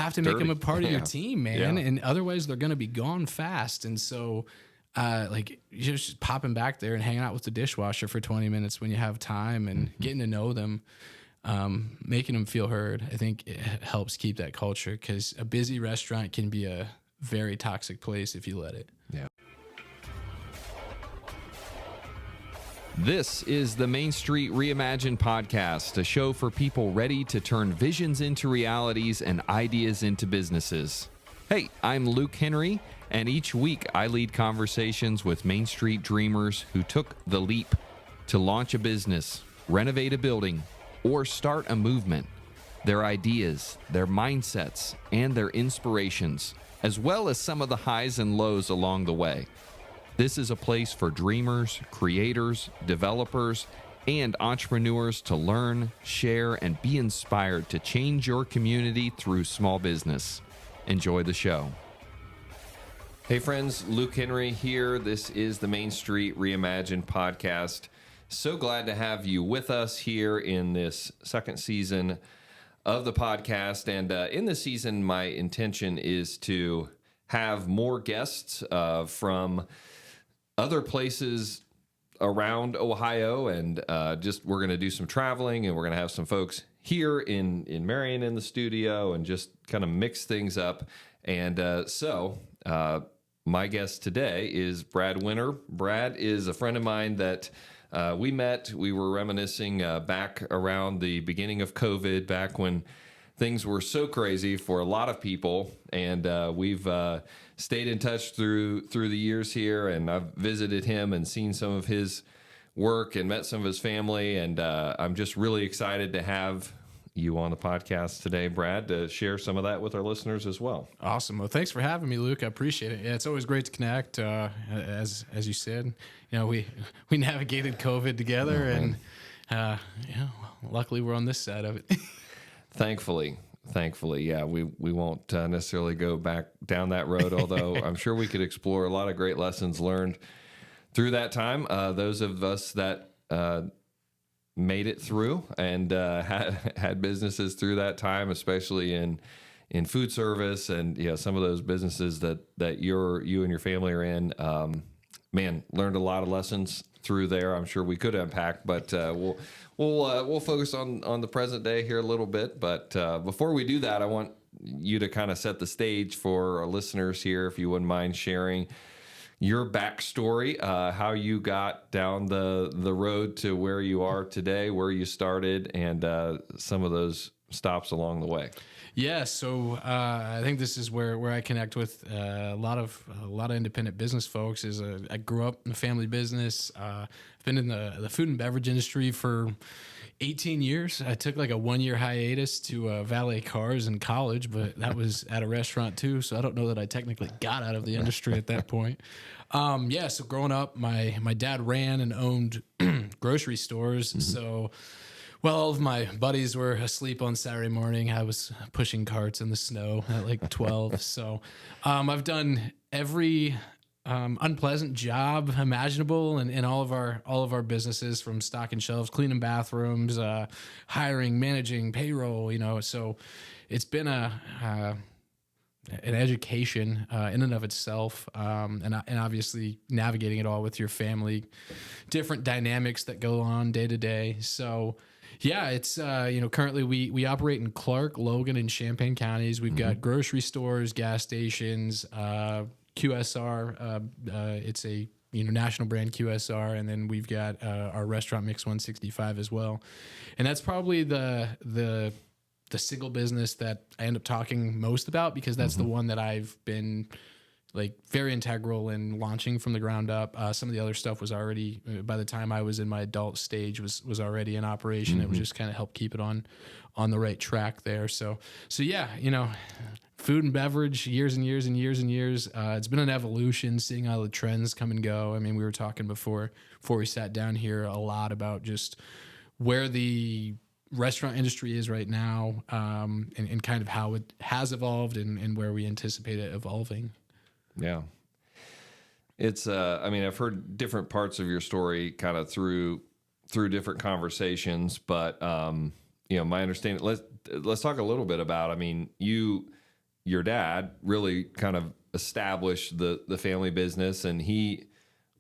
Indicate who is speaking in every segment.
Speaker 1: have to make them a part of your team, man.
Speaker 2: Yeah.
Speaker 1: And otherwise they're going to be gone fast. And so, like you're just popping back there and hanging out with the dishwasher for 20 minutes when you have time and getting to know them, making them feel heard. I think it helps keep that culture, because a busy restaurant can be a very toxic place if you let it.
Speaker 2: Yeah. This is the Main Street Reimagined podcast, a show for people ready to turn visions into realities and ideas into businesses. Hey, I'm Luke Henry, and each week I lead conversations with Main Street dreamers who took the leap to launch a business, renovate a building, or start a movement. Their ideas, their mindsets, and their inspirations, as well as some of the highs and lows along the way. This is a place for dreamers, creators, developers, and entrepreneurs to learn, share, and be inspired to change your community through small business. Enjoy the show. Hey friends, Luke Henry here. This is the Main Street Reimagined podcast. So glad to have you with us here in this second season of the podcast. And in this season, my intention is to have more guests from other places around Ohio, and we're going to do some traveling, and we're going to have some folks here in Marion in the studio, and just kind of mix things up. And so my guest today is Brad Winter. Brad is a friend of mine that we met. We were reminiscing back around the beginning of COVID, back when things were so crazy for a lot of people, and we've stayed in touch through the years here, and I've visited him and seen some of his work and met some of his family, and I'm just really excited to have you on the podcast today, Brad, to share some of that with our listeners as well.
Speaker 1: Awesome. Well, thanks for having me, Luke. I appreciate it. Yeah, it's always great to connect. As you said, we navigated COVID together, and luckily we're on this side of it.
Speaker 2: Thankfully, yeah, we won't necessarily go back down that road, although I'm sure we could explore a lot of great lessons learned through that time. Those of us that made it through and had businesses through that time, especially in food service, and some of those businesses that you and your family are in, learned a lot of lessons through there. I'm sure we could unpack, but we'll focus on the present day here a little bit. But before we do that, I want you to kind of set the stage for our listeners here, if you wouldn't mind sharing your backstory, how you got down the road to where you are today, where you started, and some of those stops along the way.
Speaker 1: Yeah, so I think this is where I connect with a lot of independent business folks. I grew up in a family business. I've been in the food and beverage industry for 18 years. I took like a 1-year hiatus to valet cars in college, but that was at a restaurant too. So I don't know that I technically got out of the industry at that point. So growing up, my dad ran and owned grocery stores. Mm-hmm. So while all of my buddies were asleep on Saturday morning, I was pushing carts in the snow at like 12. So I've done every unpleasant job imaginable in all of our businesses, from stocking shelves, cleaning bathrooms, hiring, managing payroll. So it's been an education in and of itself, and obviously navigating it all with your family, different dynamics that go on day to day. So yeah, it's currently we operate in Clark, Logan, and Champaign counties. We've got grocery stores, gas stations, QSR. It's a national brand QSR, and then we've got our restaurant Mixx 165 as well. And that's probably the single business that I end up talking most about, because that's the one that I've been like very integral in launching from the ground up. Some of the other stuff was already, by the time I was in my adult stage, was already in operation. It was just kind of help keep it on the right track there. So yeah, food and beverage, years and years and years and years. It's been an evolution, seeing all the trends come and go. I mean, we were talking before we sat down here a lot about just where the restaurant industry is right now, and kind of how it has evolved and where we anticipate it evolving.
Speaker 2: Yeah. It's, I've heard different parts of your story kind of through different conversations, but, my understanding, let's talk a little bit about, you your dad really kind of established the family business, and he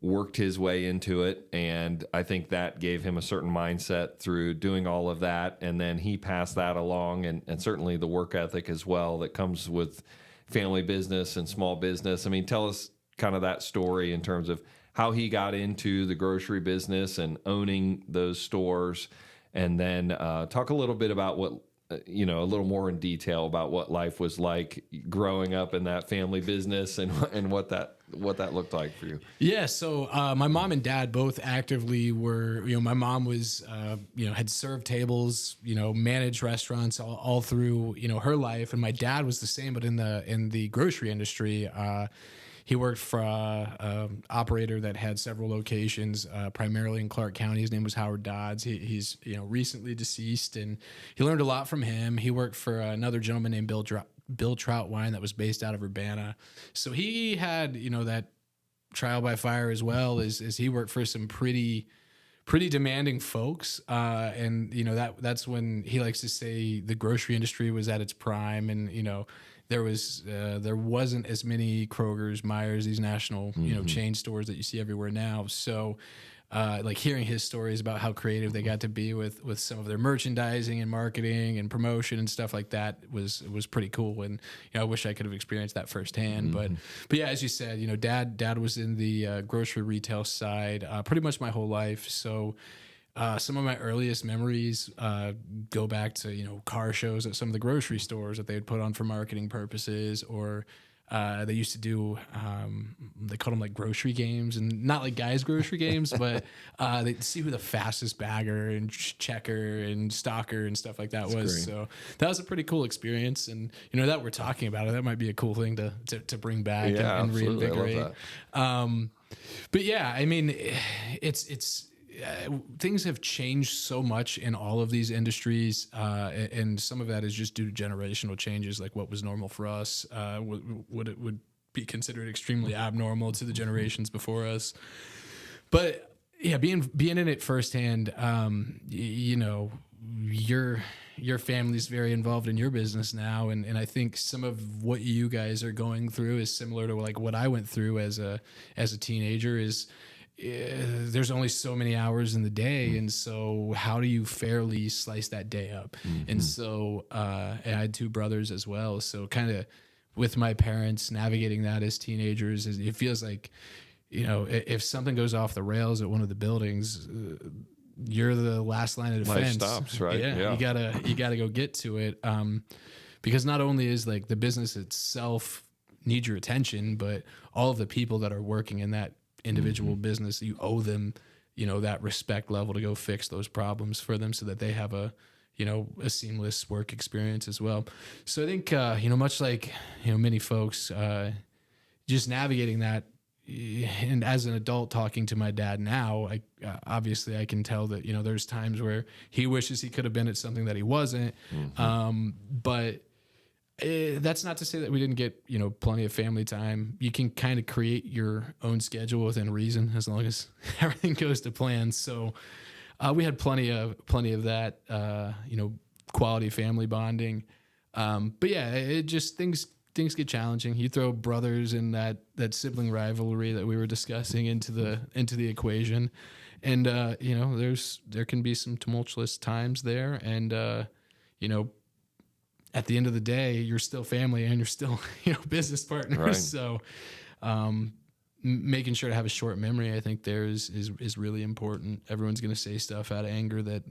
Speaker 2: worked his way into it. And I think that gave him a certain mindset through doing all of that. And then he passed that along, and certainly the work ethic as well that comes with family business and small business. I mean, tell us kind of that story in terms of how he got into the grocery business and owning those stores. And then talk a little bit about what, a little more in detail about what life was like growing up in that family business and what that looked like for you.
Speaker 1: Yeah. So my mom and dad both actively were, my mom was, had served tables, managed restaurants all through, her life. And my dad was the same, but in the grocery industry. He worked for an operator that had several locations, primarily in Clark County. His name was Howard Dodds. He's recently deceased, and he learned a lot from him. He worked for another gentleman named Bill Trout Wine that was based out of Urbana. So he had that trial by fire as well as he worked for some pretty demanding folks. And that's when he likes to say the grocery industry was at its prime, and there wasn't as many Kroger's, Myers, these national, chain stores that you see everywhere now. So, like hearing his stories about how creative they got to be with some of their merchandising and marketing and promotion and stuff like that was pretty cool. And I wish I could have experienced that firsthand. But yeah, as you said, dad was in the grocery retail side pretty much my whole life. So. Some of my earliest memories go back to car shows at some of the grocery stores that they would put on for marketing purposes, or they used to do they called them like grocery games, and not like guys grocery games, but they'd see who the fastest bagger and checker and stocker and stuff like that was. Great. So that was a pretty cool experience, and that we're talking about it, that might be a cool thing to bring back and reinvigorate. I love that. But yeah, I mean, it's. Things have changed so much in all of these industries, and some of that is just due to generational changes. Like what was normal for us would be considered extremely abnormal to the generations before us. But yeah, being in it firsthand, your family's very involved in your business now, and I think some of what you guys are going through is similar to like what I went through as a teenager. Is there's only so many hours in the day, and so how do you fairly slice that day up? And so I had two brothers as well, so kind of with my parents navigating that as teenagers, it feels like if something goes off the rails at one of the buildings, you're the last line of defense.
Speaker 2: Life stops, right?
Speaker 1: Yeah. You gotta go get to it, because not only is like the business itself needs your attention, but all of the people that are working in that individual business, you owe them, that respect level to go fix those problems for them so that they have a seamless work experience as well. So I think, much like, many folks, just navigating that, and as an adult talking to my dad now, obviously I can tell that, there's times where he wishes he could have been at something that he wasn't. But that's not to say that we didn't get, plenty of family time. You can kind of create your own schedule within reason as long as everything goes to plan. So we had plenty of that, quality family bonding. But yeah, it just things get challenging. You throw brothers and that sibling rivalry that we were discussing into the equation, and there can be some tumultuous times there, and at the end of the day, you're still family and you're still, business partners. Right. So, making sure to have a short memory, I think is really important. Everyone's going to say stuff out of anger that,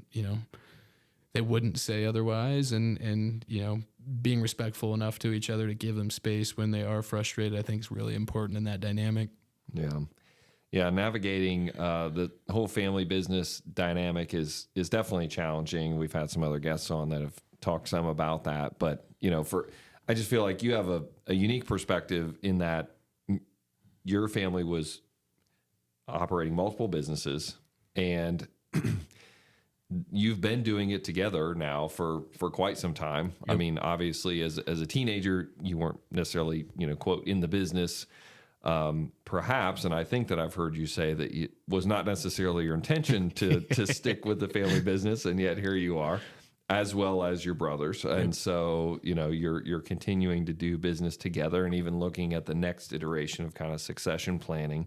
Speaker 1: they wouldn't say otherwise. And, being respectful enough to each other to give them space when they are frustrated, I think is really important in that dynamic. Yeah.
Speaker 2: Yeah. Navigating, the whole family business dynamic is definitely challenging. We've had some other guests on that have talk some about that, but I just feel like you have a unique perspective in that your family was operating multiple businesses, and you've been doing it together now for quite some time. Yep. I mean, obviously as a teenager, you weren't necessarily, quote, in the business, perhaps. And I think that I've heard you say that it was not necessarily your intention to stick with the family business. And yet here you are. as well as your brothers. And so, you're continuing to do business together, and even looking at the next iteration of kind of succession planning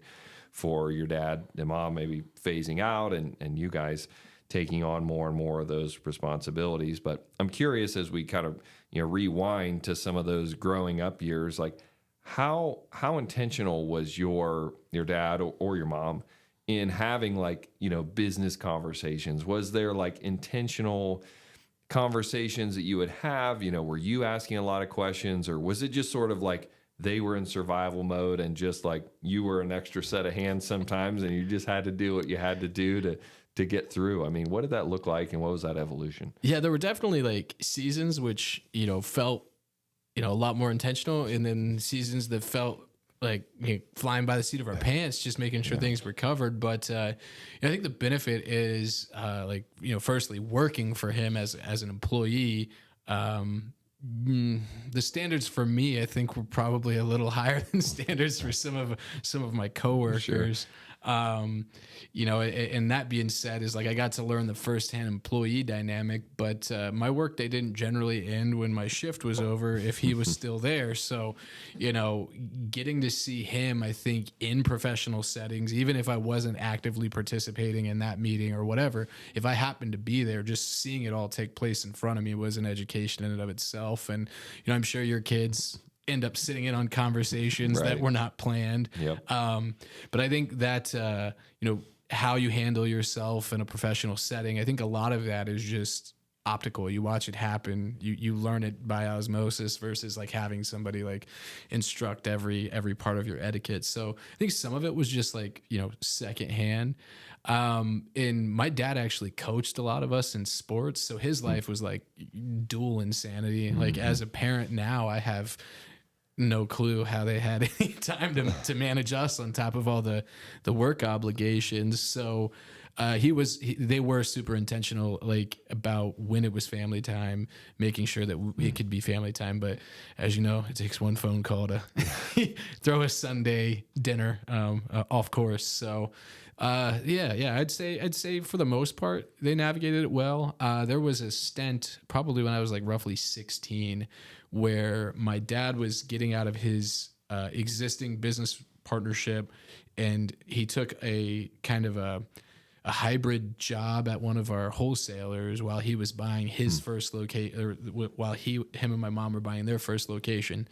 Speaker 2: for your dad and mom, maybe phasing out, and you guys taking on more and more of those responsibilities. But I'm curious, as we kind of, rewind to some of those growing up years, like how intentional was your dad or your mom in having, like, business conversations? Was there like intentional conversations that you would have? Were you asking a lot of questions, or was it just sort of like they were in survival mode and just like you were an extra set of hands sometimes, and you just had to do what you had to do to get through? I mean, what did that look like, and what was that evolution?
Speaker 1: Yeah, there were definitely like seasons which, felt, a lot more intentional, and then seasons that felt like flying by the seat of our pants, just making sure things were covered. But I think the benefit is firstly, working for him as an employee. The standards for me, I think, were probably a little higher than standards for some of my coworkers. And that being said, is like I got to learn the firsthand employee dynamic, but my workday didn't generally end when my shift was over if he was still there. So, getting to see him, I think, in professional settings, even if I wasn't actively participating in that meeting or whatever, if I happened to be there, just seeing it all take place in front of me was an education in and of itself. And, I'm sure your kids end up sitting in on conversations that were not planned.
Speaker 2: Yep.
Speaker 1: But I think that, how you handle yourself in a professional setting, I think a lot of that is just optical. You watch it happen, you learn it by osmosis versus like having somebody like instruct every part of your etiquette. So I think some of it was just like, secondhand. And my dad actually coached a lot of us in sports. So his life was like dual insanity. Like as a parent now, I have no clue how they had any time to manage us on top of all the work obligations. So they were super intentional, like about when it was family time, making sure that it could be family time. But as you know, it takes one phone call to throw a Sunday dinner off course. So I'd say for the most part they navigated it well. There was a stint probably when I was like roughly 16 where my dad was getting out of his existing business partnership, and he took a kind of a hybrid job at one of our wholesalers while he was buying his first location, or while him and my mom were buying their first location.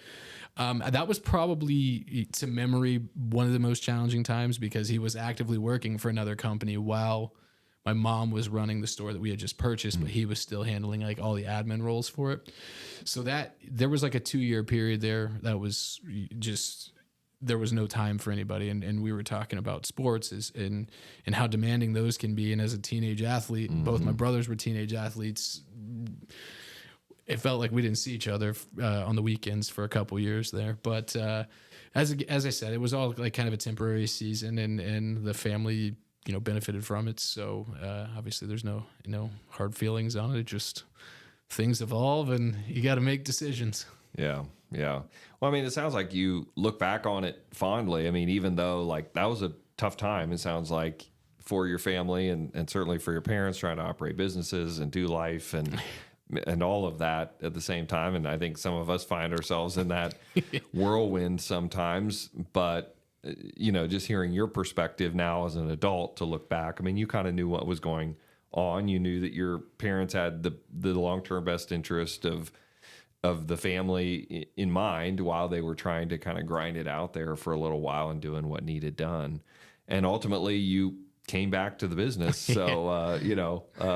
Speaker 1: That was probably, to memory, one of the most challenging times, because he was actively working for another company while my mom was running the store that we had just purchased, but he was still handling like all the admin roles for it. So that there was like a 2-year period there that was just, there was no time for anybody. And we were talking about sports and how demanding those can be. And as a teenage athlete, both my brothers were teenage athletes. It felt like we didn't see each other on the weekends for a couple years there. But as I said, it was all like kind of a temporary season, and the family, benefited from it. So obviously there's no hard feelings on it. It just, things evolve and you got to make decisions.
Speaker 2: Yeah. Well, I mean, it sounds like you look back on it fondly. I mean, even though like that was a tough time, it sounds like for your family and certainly for your parents trying to operate businesses and do life and all of that at the same time. And I think some of us find ourselves in that whirlwind sometimes, but just hearing your perspective now as an adult to look back, I mean, you kind of knew what was going on. You knew that your parents had the long-term best interest of the family in mind while they were trying to kind of grind it out there for a little while and doing what needed done. And ultimately you came back to the business. So,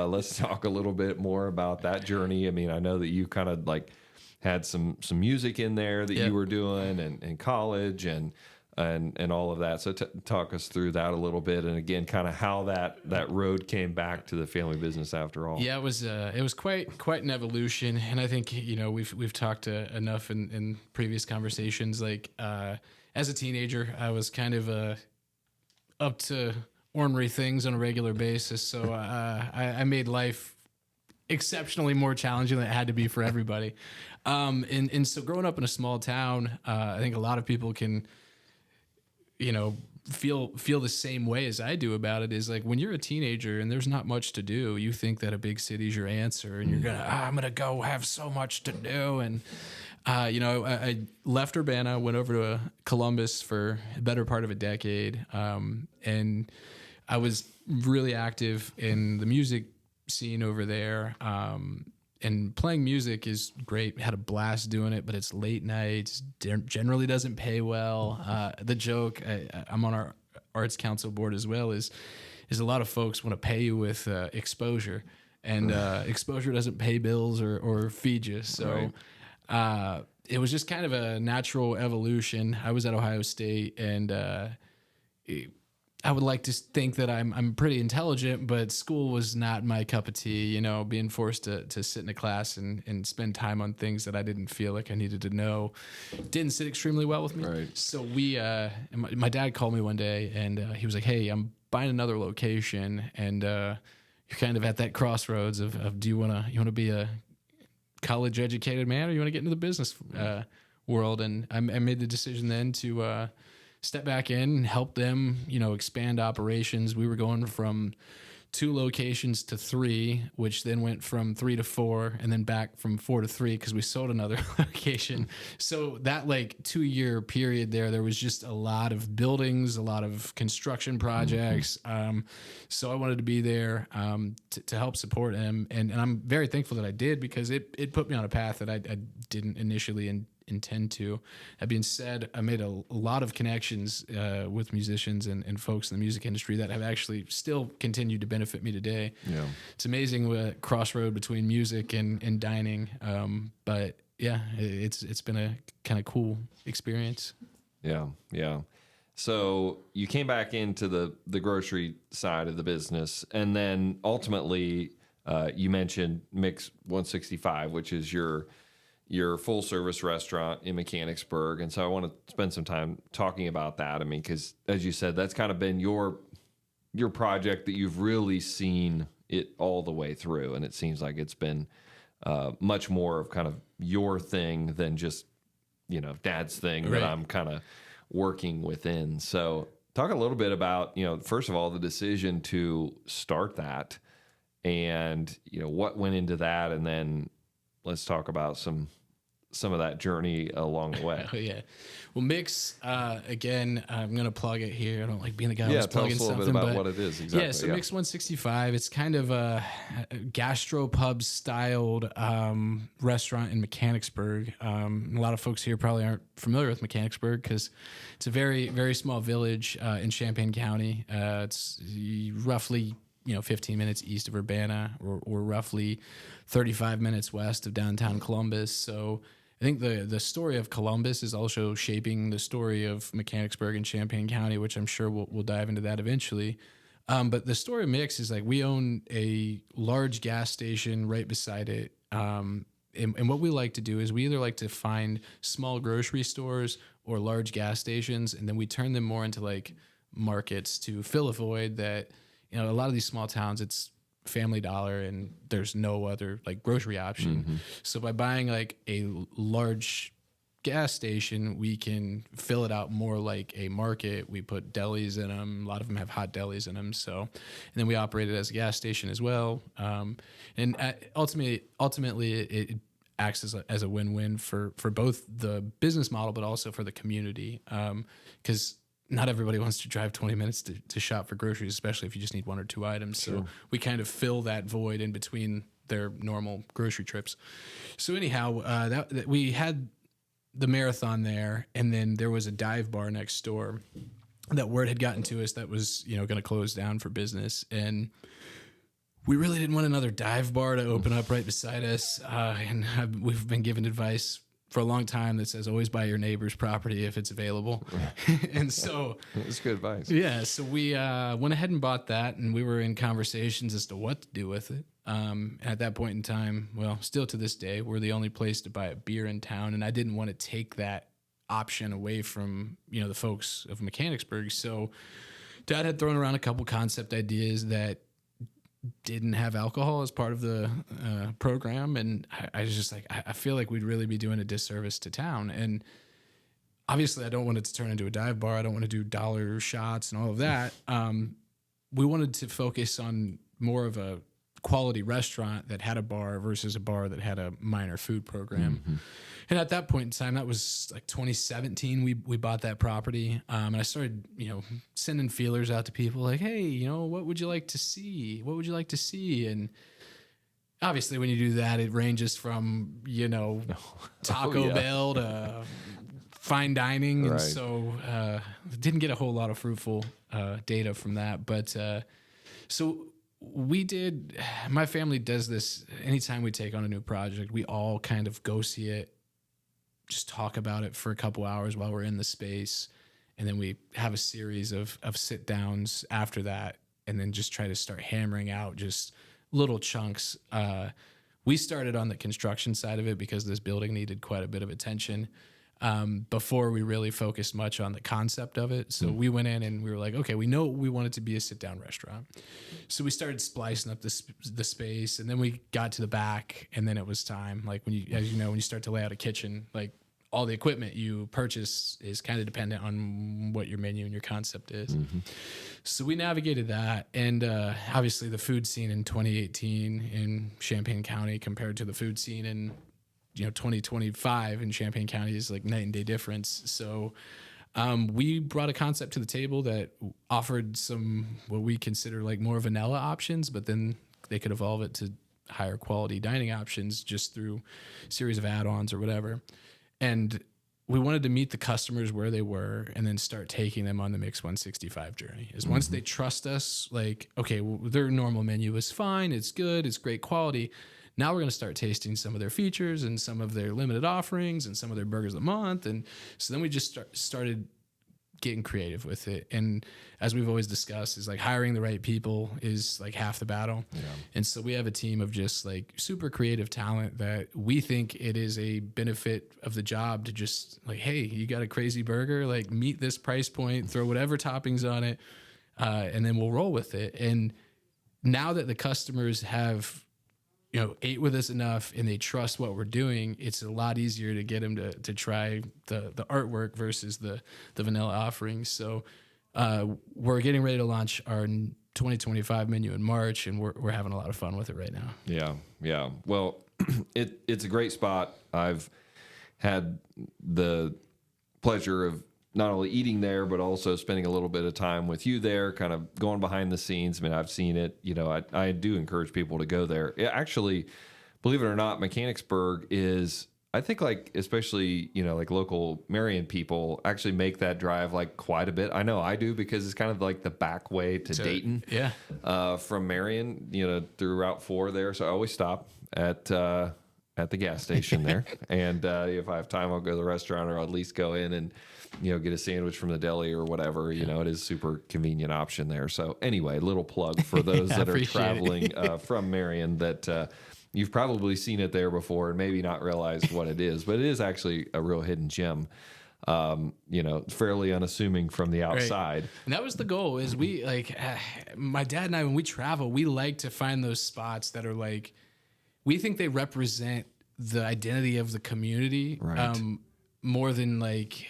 Speaker 2: let's talk a little bit more about that journey. I mean, I know that you kind of like had some music in there that you were doing and college and all of that. So talk us through that a little bit. And again, kind of how that road came back to the family business after all.
Speaker 1: Yeah, it was quite an evolution. And I think, we've talked enough in previous conversations. Like, as a teenager, I was kind of, up to ornery things on a regular basis. So, I made life exceptionally more challenging than it had to be for everybody. And so growing up in a small town, I think a lot of people can, feel the same way as I do about it, is like when you're a teenager and there's not much to do, you think that a big city's your answer, and you're I'm gonna go have so much to do. And I left Urbana, went over to Columbus for a better part of a decade, and I was really active in the music scene over there. And playing music is great. Had a blast doing it, but it's late nights. Generally doesn't pay well. The joke, I'm on our arts council board as well, is a lot of folks want to pay you with exposure, and exposure doesn't pay bills or feed you. So it was just kind of a natural evolution. I was at Ohio State, and I would like to think that I'm pretty intelligent, but school was not my cup of tea. Being forced to sit in a class and spend time on things that I didn't feel like I needed to know didn't sit extremely well with me.
Speaker 2: Right.
Speaker 1: So my dad called me one day, and he was like, "Hey, I'm buying another location, and you're kind of at that crossroads of do you want to be a college educated man, or you want to get into the business world?" And I made the decision then to step back in and help them, expand operations. We were going from 2 locations to 3, which then went from 3 to 4, and then back from 4 to 3 because we sold another location. So that 2-year period there was just a lot of buildings, a lot of construction projects. So I wanted to be there to help support him, and I'm very thankful that I did, because it put me on a path that I didn't initially intend to. That being said, I made a lot of connections with musicians and folks in the music industry that have actually still continued to benefit me today. Yeah, it's amazing what crossroad between music and dining. But yeah, it's been a kind of cool experience.
Speaker 2: Yeah. So you came back into the grocery side of the business, and then ultimately you mentioned Mixx 165, which is your full service restaurant in Mechanicsburg. And so I want to spend some time talking about that. I mean, because as you said, that's kind of been your project that you've really seen it all the way through. And it seems like it's been much more of kind of your thing than just, dad's thing that I'm kind of working within. So talk a little bit about, first of all, the decision to start that, and, what went into that. And then let's talk about some of that journey along the way.
Speaker 1: Oh, yeah. Well, Mixx, again, I'm going to plug it here. I don't like being the guy who's plugging something.
Speaker 2: Yeah, tell us a little bit about what it is exactly.
Speaker 1: Yeah, so Mixx 165, it's kind of a gastropub-styled restaurant in Mechanicsburg. A lot of folks here probably aren't familiar with Mechanicsburg because it's a very, very small village in Champaign County. It's roughly 15 minutes east of Urbana, or roughly 35 minutes west of downtown Columbus. So I think the story of Columbus is also shaping the story of Mechanicsburg and Champaign County, which I'm sure we'll dive into that eventually. But the story of Mixx is we own a large gas station right beside it. And what we like to do is we either like to find small grocery stores or large gas stations, and then we turn them more into markets to fill a void that, a lot of these small towns, it's Family Dollar and there's no other grocery option. Mm-hmm. So by buying a large gas station, we can fill it out more like a market. We put delis in them. A lot of them have hot delis in them. So, and then we operate it as a gas station as well. And ultimately it acts as a win-win for both the business model, but also for the community. Because not everybody wants to drive 20 minutes to shop for groceries, especially if you just need 1 or 2 items. Sure. So we kind of fill that void in between their normal grocery trips. So anyhow, that we had the marathon there, and then there was a dive bar next door that word had gotten to us that was, going to close down for business. And we really didn't want another dive bar to open up right beside us. And we've been given advice for a long time that says always buy your neighbor's property if it's available. And so
Speaker 2: that's good advice.
Speaker 1: Yeah. So we went ahead and bought that, and we were in conversations as to what to do with it. At that point in time, well, still to this day, we're the only place to buy a beer in town. And I didn't want to take that option away from, the folks of Mechanicsburg. So Dad had thrown around a couple concept ideas that didn't have alcohol as part of the program, and I was just I feel like we'd really be doing a disservice to town. And obviously I don't want it to turn into a dive bar. I don't want to do dollar shots and all of that. We wanted to focus on more of a quality restaurant that had a bar versus a bar that had a minor food program. And at that point in time, that was like 2017, we bought that property. And I started, sending feelers out to people like, hey, what would you like to see? What would you like to see? And obviously when you do that, it ranges from, Taco Bell to fine dining.
Speaker 2: Right.
Speaker 1: And so didn't get a whole lot of fruitful data from that. But so my family does this anytime we take on a new project. We all kind of go see it, just talk about it for a couple hours while we're in the space. And then we have a series of sit downs after that, and then just try to start hammering out just little chunks. We started on the construction side of it because this building needed quite a bit of attention before we really focused much on the concept of it. So we went in and we were like, okay, we know we want it to be a sit-down restaurant. So we started splicing up the space, and then we got to the back, and then it was time. Like when you start to lay out a kitchen, like all the equipment you purchase is kind of dependent on what your menu and your concept is. So we navigated that. And obviously the food scene in 2018 in Champaign County compared to the food scene in 2025 in Champaign County is like night and day difference. So we brought a concept to the table that offered some what we consider like more vanilla options, but then they could evolve it to higher quality dining options just through a series of add-ons or whatever. And we wanted to meet the customers where they were and then start taking them on the Mixx 165 journey. Is once they trust us, like, okay, well, their normal menu is fine, it's good, it's great quality. Now we're going to start tasting some of their features and some of their limited offerings and some of their burgers a month. And so then we just started getting creative with it. And as we've always discussed, is like hiring the right people is like half the battle. Yeah. And so we have a team of just like super creative talent that we think it is a benefit of the job to just like, hey, you got a crazy burger, like meet this price point, throw whatever toppings on it, and then we'll roll with it. And now that the customers have ate with us enough and they trust what we're doing, it's a lot easier to get them to try the artwork versus the vanilla offerings. So we're getting ready to launch our 2025 menu in March, and we're having a lot of fun with it right now.
Speaker 2: Yeah. Well, it's a great spot. I've had the pleasure of not only eating there, but also spending a little bit of time with you there, kind of going behind the scenes. I mean, I've seen it. I do encourage people to go there. Actually, believe it or not, Mechanicsburg is, I think, like, especially, like local Marion people actually make that drive like quite a bit. I know I do, because it's kind of like the back way to Dayton.
Speaker 1: Yeah.
Speaker 2: From Marion, through Route 4 there. So I always stop at the gas station there. And if I have time, I'll go to the restaurant, or I'll at least go in and get a sandwich from the deli or whatever. It is a super convenient option there. So anyway, little plug for those that are traveling from Marion, that you've probably seen it there before and maybe not realized what it is, but it is actually a real hidden gem. Fairly unassuming from the outside.
Speaker 1: Right. And that was the goal, is we like, my dad and I, when we travel, we like to find those spots that are like, we think they represent the identity of the community,
Speaker 2: right.
Speaker 1: More than like,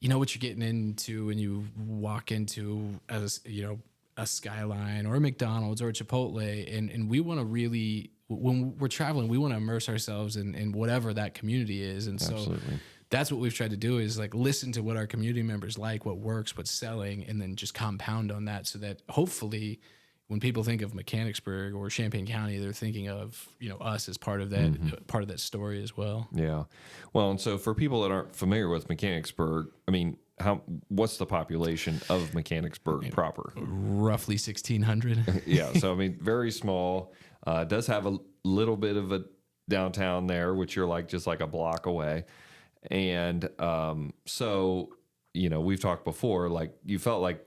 Speaker 1: what you're getting into when you walk into a Skyline or a McDonald's or a Chipotle. And we want to really, when we're traveling, we want to immerse ourselves in whatever that community is. And
Speaker 2: Absolutely.
Speaker 1: So that's what we've tried to do, is like listen to what our community members like, what works, what's selling, and then just compound on that, so that hopefully when people think of Mechanicsburg or Champaign County, they're thinking of us as part of that story as well.
Speaker 2: Yeah. Well, and so for people that aren't familiar with Mechanicsburg, I mean, what's the population of Mechanicsburg proper?
Speaker 1: Roughly 1,600.
Speaker 2: Yeah. So I mean, very small. Does have a little bit of a downtown there, which you're like just like a block away, and so we've talked before. Like, you felt like,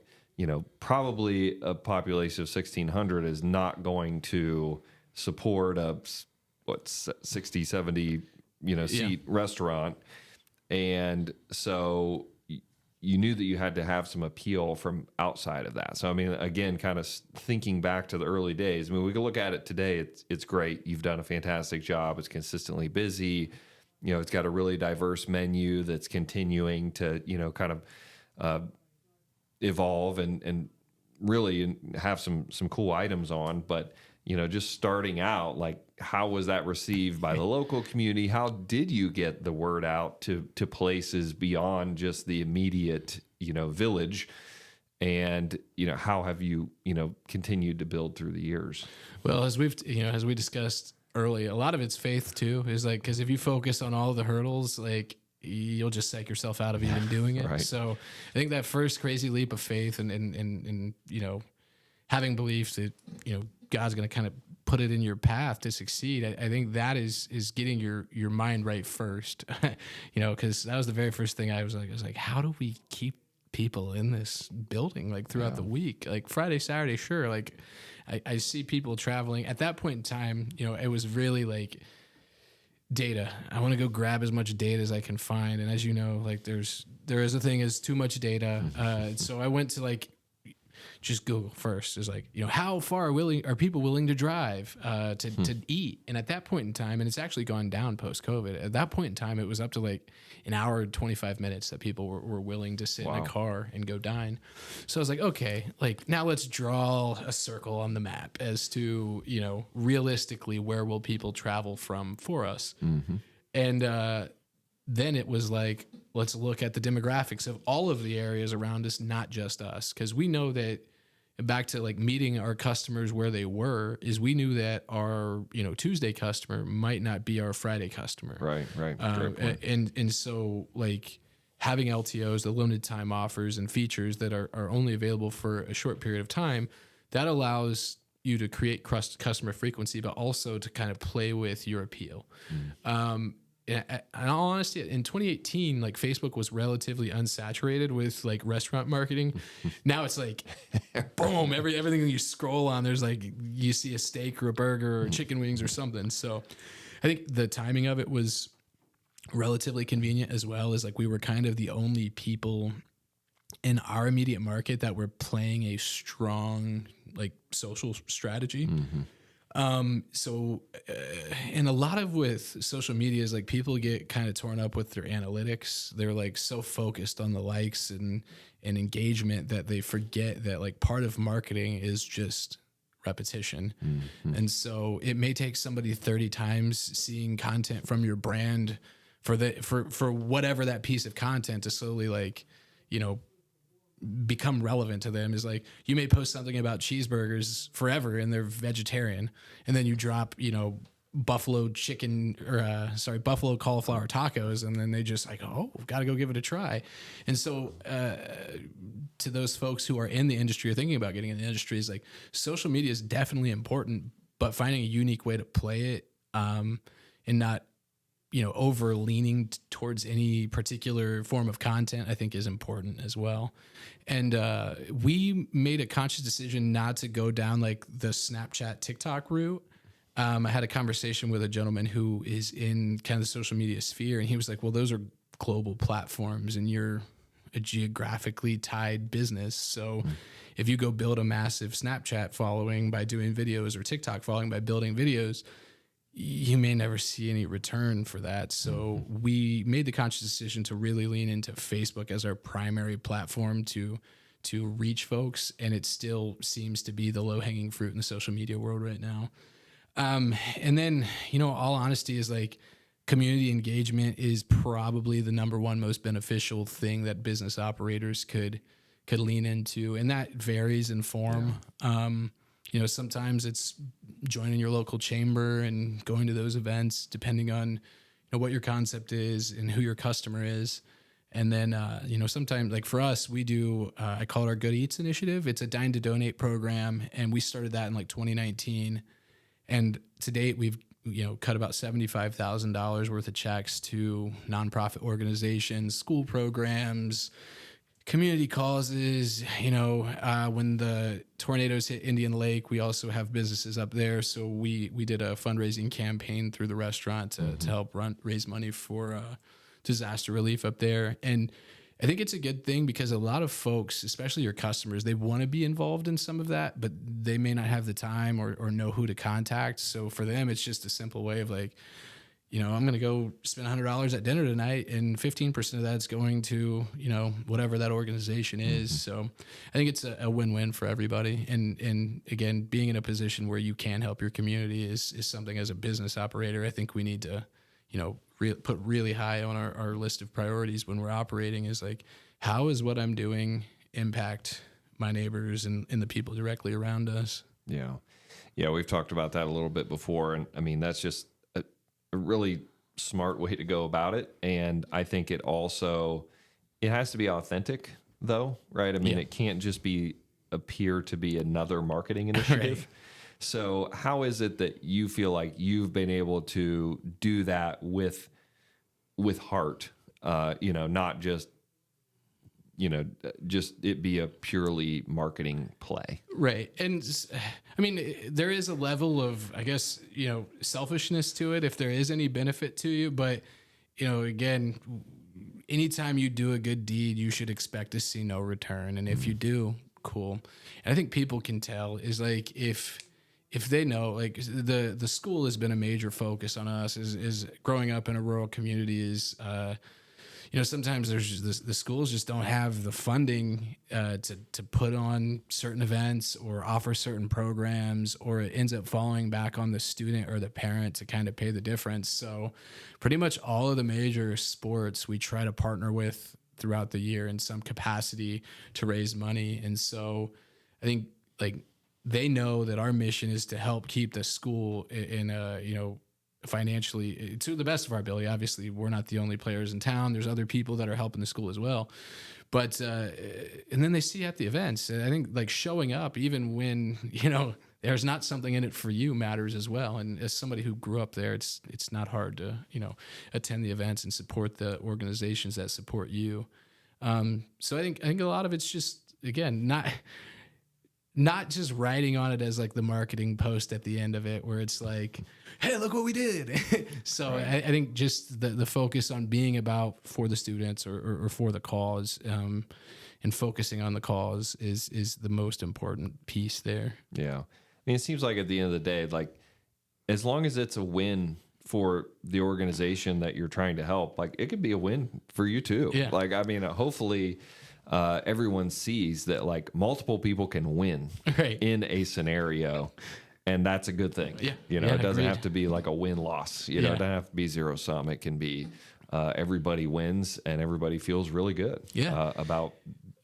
Speaker 2: probably a population of 1,600 is not going to support a 60, 70, seat restaurant. And so you knew that you had to have some appeal from outside of that. So, I mean, again, kind of thinking back to the early days, I mean, we can look at it today. It's great. You've done a fantastic job. It's consistently busy. it's got a really diverse menu that's continuing to, kind of evolve and really have some cool items on. But, just starting out, like, how was that received by the local community? How did you get the word out to places beyond just the immediate, village? And, how have you, continued to build through the years?
Speaker 1: Well, as we discussed early, a lot of it's faith too, is like, because if you focus on all the hurdles, like, you'll just psych yourself out of even doing it.
Speaker 2: Right.
Speaker 1: So I think that first crazy leap of faith and having belief that, God's going to kind of put it in your path to succeed. I think that is getting your mind right first, because that was the very first thing I was like, how do we keep people in this building, like, throughout the week, like Friday, Saturday, sure. Like I see people traveling at that point in time, it was really like data. I want to go grab as much data as I can find. And as you know, like there is a thing as too much data. So I went to like, just Google first is like, how far are people willing to drive to eat? And at that point in time, and it's actually gone down post-COVID, at that point in time, it was up to like an hour and 25 minutes that people were willing to sit in a car and go dine. So I was like, okay, like now let's draw a circle on the map as to, realistically, where will people travel from for us? Mm-hmm. And then it was like, let's look at the demographics of all of the areas around us, not just us. Because we know that, back to like meeting our customers where they were, is we knew that our, Tuesday customer might not be our Friday customer.
Speaker 2: Right.
Speaker 1: And so like having LTOs, the limited time offers and features that are only available for a short period of time, that allows you to create customer frequency, but also to kind of play with your appeal. In all honesty, in 2018, like Facebook was relatively unsaturated with like restaurant marketing. Now it's like, boom, everything that you scroll on, there's like, you see a steak or a burger or chicken wings or something. So I think the timing of it was relatively convenient, as well as like we were kind of the only people in our immediate market that were playing a strong like social strategy. Mm-hmm. And a lot of with social media is like people get kind of torn up with their analytics. They're like so focused on the likes and engagement that they forget that like part of marketing is just repetition. Mm-hmm. And so it may take somebody 30 times seeing content from your brand for whatever that piece of content to slowly like, become relevant to them. Is like, you may post something about cheeseburgers forever and they're vegetarian, and then you drop, buffalo cauliflower tacos, and then they just like, oh, got to go give it a try. And so to those folks who are in the industry or thinking about getting in the industry, is like, social media is definitely important, but finding a unique way to play it and not over leaning towards any particular form of content, I think is important as well. And we made a conscious decision not to go down like the Snapchat, TikTok route. I had a conversation with a gentleman who is in kind of the social media sphere, and he was like, well, those are global platforms and you're a geographically tied business. So if you go build a massive Snapchat following by doing videos, or TikTok following by building videos, you may never see any return for that. So we made the conscious decision to really lean into Facebook as our primary platform to reach folks. And it still seems to be the low-hanging fruit in the social media world right now. And then, all honesty is like, community engagement is probably the number one most beneficial thing that business operators could lean into. And that varies in form. Yeah. Sometimes it's joining your local chamber and going to those events, depending on what your concept is and who your customer is. And then, sometimes, like for us, we do, I call it our Good Eats initiative. It's a Dine to Donate program. And we started that in like 2019. And to date, we've, cut about $75,000 worth of checks to nonprofit organizations, school programs, community causes. When the tornadoes hit Indian Lake, we also have businesses up there. So we did a fundraising campaign through the restaurant to help raise money for disaster relief up there. And I think it's a good thing, because a lot of folks, especially your customers, they want to be involved in some of that, but they may not have the time or know who to contact. So for them, it's just a simple way of like, I'm going to go spend $100 at dinner tonight, and 15% of that's going to, whatever that organization is. So I think it's a win-win for everybody. And again, being in a position where you can help your community is something as a business operator, I think we need to, put really high on our list of priorities when we're operating is like, how is what I'm doing impact my neighbors and the people directly around us?
Speaker 2: Yeah. Yeah. We've talked about that a little bit before. And I mean, that's just a really smart way to go about it. And I think it has to be authentic though, right? I mean, It can't just appear to be another marketing initiative. Right. So how is it that you feel like you've been able to do that with heart, not just, just it be a purely marketing play?
Speaker 1: Right. And I mean, there is a level of, I guess, selfishness to it, if there is any benefit to you. But, again, anytime you do a good deed, you should expect to see no return. And if you do, cool. And I think people can tell is like, if they know, like the school has been a major focus on us is growing up in a rural community is, sometimes there's just the schools just don't have the funding to put on certain events or offer certain programs, or it ends up falling back on the student or the parent to kind of pay the difference. So pretty much all of the major sports we try to partner with throughout the year in some capacity to raise money. And so I think like they know that our mission is to help keep the school in a, financially to the best of our ability. Obviously, we're not the only players in town. There's other people that are helping the school as well. But and then they see at the events. And I think like showing up, even when there's not something in it for you, matters as well. And as somebody who grew up there, it's not hard to attend the events and support the organizations that support you. So I think a lot of it's just again not just writing on it as like the marketing post at the end of it where it's like, hey, look what we did. So right. I think just the focus on being about for the students or for the cause and focusing on the cause is the most important piece there. Yeah.
Speaker 2: I mean, it seems like at the end of the day, like as long as it's a win for the organization that you're trying to help, like it could be a win for you too. Yeah. Like, I mean, hopefully everyone sees that like multiple people can win in a scenario, and that's a good thing. Yeah. It doesn't have to be like a win-loss. It doesn't have to be zero sum. It can be everybody wins and everybody feels really good about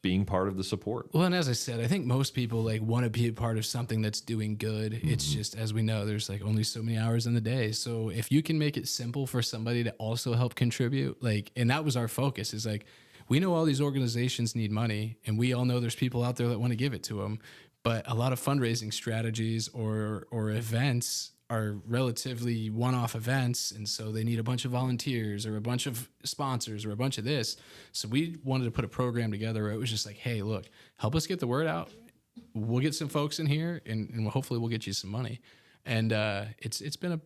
Speaker 2: being part of the support.
Speaker 1: Well, and as I said, I think most people like want to be a part of something that's doing good. Mm-hmm. It's just, as we know, there's like only so many hours in the day. So if you can make it simple for somebody to also help contribute, like, and that was our focus is like, we know all these organizations need money, and we all know there's people out there that want to give it to them. But a lot of fundraising strategies or events are relatively one-off events, and so they need a bunch of volunteers or a bunch of sponsors or a bunch of this. So we wanted to put a program together where it was just like, hey, look, help us get the word out. We'll get some folks in here, and hopefully we'll get you some money. And it's been a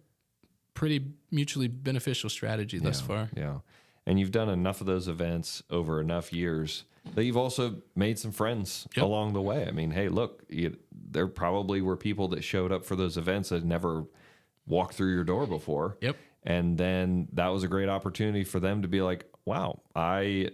Speaker 1: pretty mutually beneficial strategy thus far.
Speaker 2: Yeah. And you've done enough of those events over enough years that you've also made some friends along the way. I mean, hey, look, there probably were people that showed up for those events that had never walked through your door before. Yep. And then that was a great opportunity for them to be like, wow, I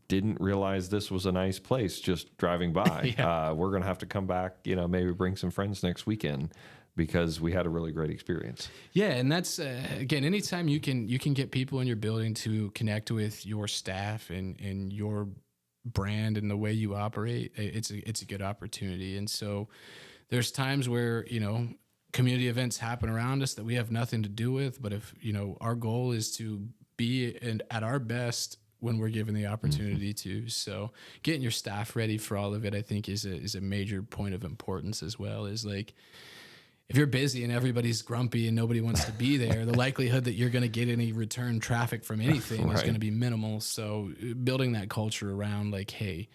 Speaker 2: didn't realize this was a nice place just driving by. We're going to have to come back, maybe bring some friends next weekend, because we had a really great experience.
Speaker 1: Yeah, and that's again, anytime you can get people in your building to connect with your staff and your brand and the way you operate, it's a good opportunity. And so there's times where community events happen around us that we have nothing to do with, but if our goal is to be at our best when we're given the opportunity to. So getting your staff ready for all of it, I think is a major point of importance as well. Is like, if you're busy and everybody's grumpy and nobody wants to be there, the likelihood that you're going to get any return traffic from anything is going to be minimal. So building that culture around like, hey,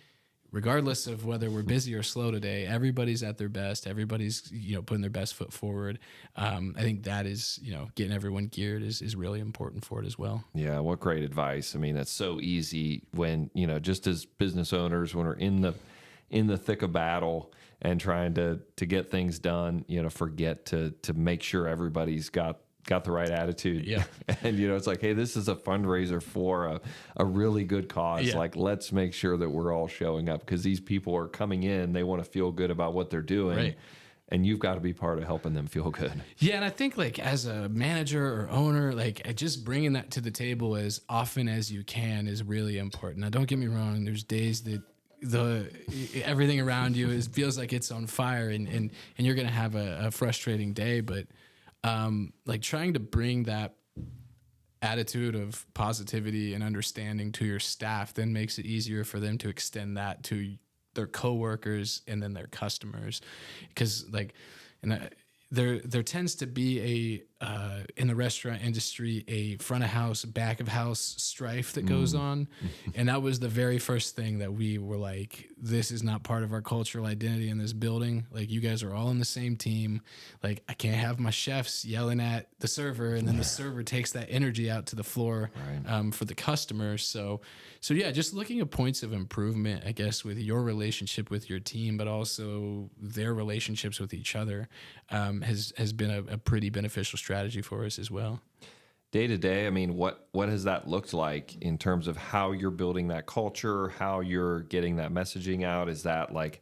Speaker 1: regardless of whether we're busy or slow today, everybody's at their best. Everybody's, putting their best foot forward. I think that is, getting everyone geared is really important for it as well.
Speaker 2: Yeah. What great advice. I mean, that's so easy when, just as business owners, when we're in the thick of battle and trying to get things done, forget to make sure everybody's got got the right attitude.
Speaker 1: Yeah.
Speaker 2: And, you know, it's like, hey, this is a fundraiser for a really good cause.
Speaker 1: Yeah.
Speaker 2: Like, let's make sure that we're all showing up because these people are coming in. They want to feel good about what they're doing.
Speaker 1: Right.
Speaker 2: And you've got to be part of helping them feel good.
Speaker 1: Yeah, and I think like as a manager or owner, like just bringing that to the table as often as you can is really important. Now, don't get me wrong. There's days that everything around you feels like it's on fire, and you're gonna have a frustrating day. But like trying to bring that attitude of positivity and understanding to your staff then makes it easier for them to extend that to their coworkers and then their customers, because like there tends to be in the restaurant industry a front of house, back of house strife that goes on, and that was the very first thing that we were like, this is not part of our cultural identity in this building. Like, you guys are all on the same team. Like, I can't have my chefs yelling at the server, and then the server takes that energy out to the floor for the customers. So yeah, just looking at points of improvement, I guess, with your relationship with your team, but also their relationships with each other, has been a pretty beneficial strategy for us as well.
Speaker 2: Day to day, I mean, what has that looked like in terms of how you're building that culture, how you're getting that messaging out? Is that like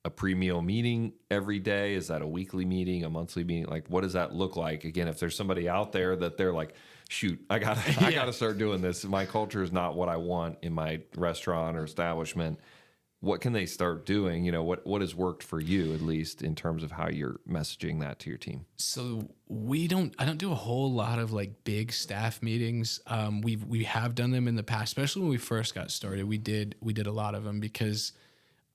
Speaker 2: a pre-meal meeting every day? Is that a weekly meeting, a monthly meeting? Like, what does that look like? Again, if there's somebody out there that they're like, shoot, I gotta start doing this. My culture is not what I want in my restaurant or establishment. What can they start doing? You know, what has worked for you, at least in terms of how you're messaging that to your team?
Speaker 1: So I don't do a whole lot of like big staff meetings. We have done them in the past, especially when we first got started. We did a lot of them because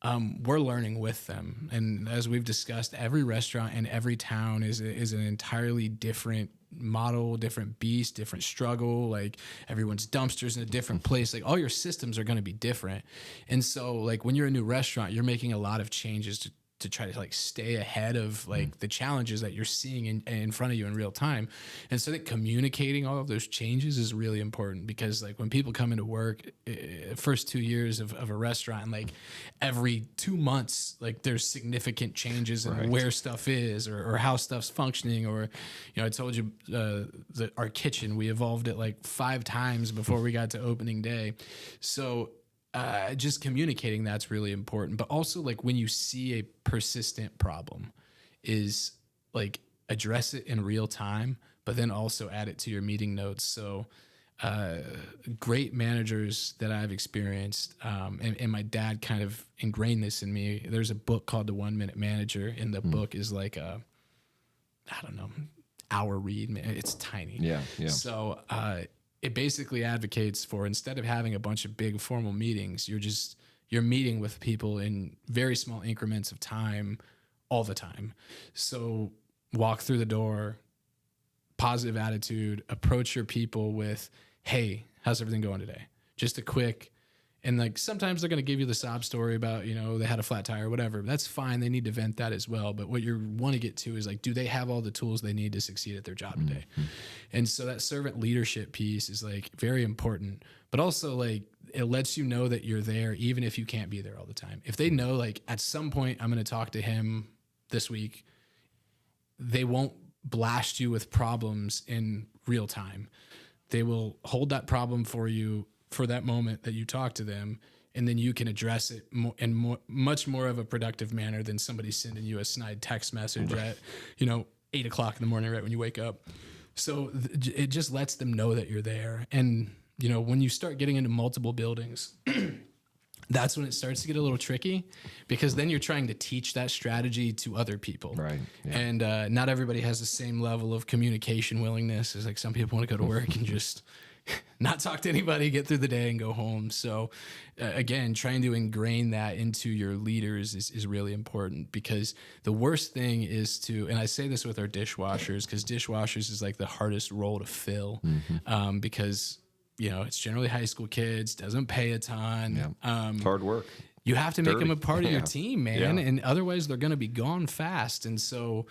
Speaker 1: we're learning with them. And as we've discussed, every restaurant in every town is an entirely different model, different beast, different struggle. Like, everyone's dumpsters in a different place. Like, all your systems are going to be different. And so like when you're a new restaurant, you're making a lot of changes to try to like stay ahead of like the challenges that you're seeing in front of you in real time. And so that communicating all of those changes is really important, because like when people come into work, first 2 years of a restaurant, and like every 2 months, like there's significant changes in where stuff is or how stuff's functioning. Or, you know, I told you that our kitchen, we evolved it like 5 times before we got to opening day. So just communicating that's really important. But also, like, when you see a persistent problem, is like address it in real time, but then also add it to your meeting notes. So great managers that I've experienced, and my dad kind of ingrained this in me. There's a book called The 1 Minute Manager, and the book is like a, I don't know, hour read. It's tiny.
Speaker 2: Yeah.
Speaker 1: So it basically advocates for, instead of having a bunch of big formal meetings, you're meeting with people in very small increments of time all the time. So walk through the door, positive attitude, approach your people with, hey, how's everything going today? Just a quick, and like sometimes they're going to give you the sob story about, you know, they had a flat tire or whatever. That's fine. They need to vent that as well. But what you want to get to is like, do they have all the tools they need to succeed at their job today? And so that servant leadership piece is like very important, but also like it lets you know that you're there, even if you can't be there all the time. If they know like at some point I'm going to talk to him this week, they won't blast you with problems in real time. They will hold that problem for you for that moment that you talk to them, and then you can address it in much more of a productive manner than somebody sending you a snide text message at, you know, 8 o'clock in the morning, right when you wake up. So it just lets them know that you're there. And, you know, when you start getting into multiple buildings, that's when it starts to get a little tricky, because then you're trying to teach that strategy to other people.
Speaker 2: Right. Yeah.
Speaker 1: And not everybody has the same level of communication willingness. It's like some people want to go to work and just not talk to anybody, get through the day and go home. So again, trying to ingrain that into your leaders is really important, because the worst thing is to, and I say this with our dishwashers, because dishwashers is like the hardest role to fill, because, you know, it's generally high school kids, doesn't pay a ton.
Speaker 2: Yeah. It's hard work.
Speaker 1: You have to make them a part of your team, man.
Speaker 2: Yeah.
Speaker 1: And otherwise they're going to be gone fast. And so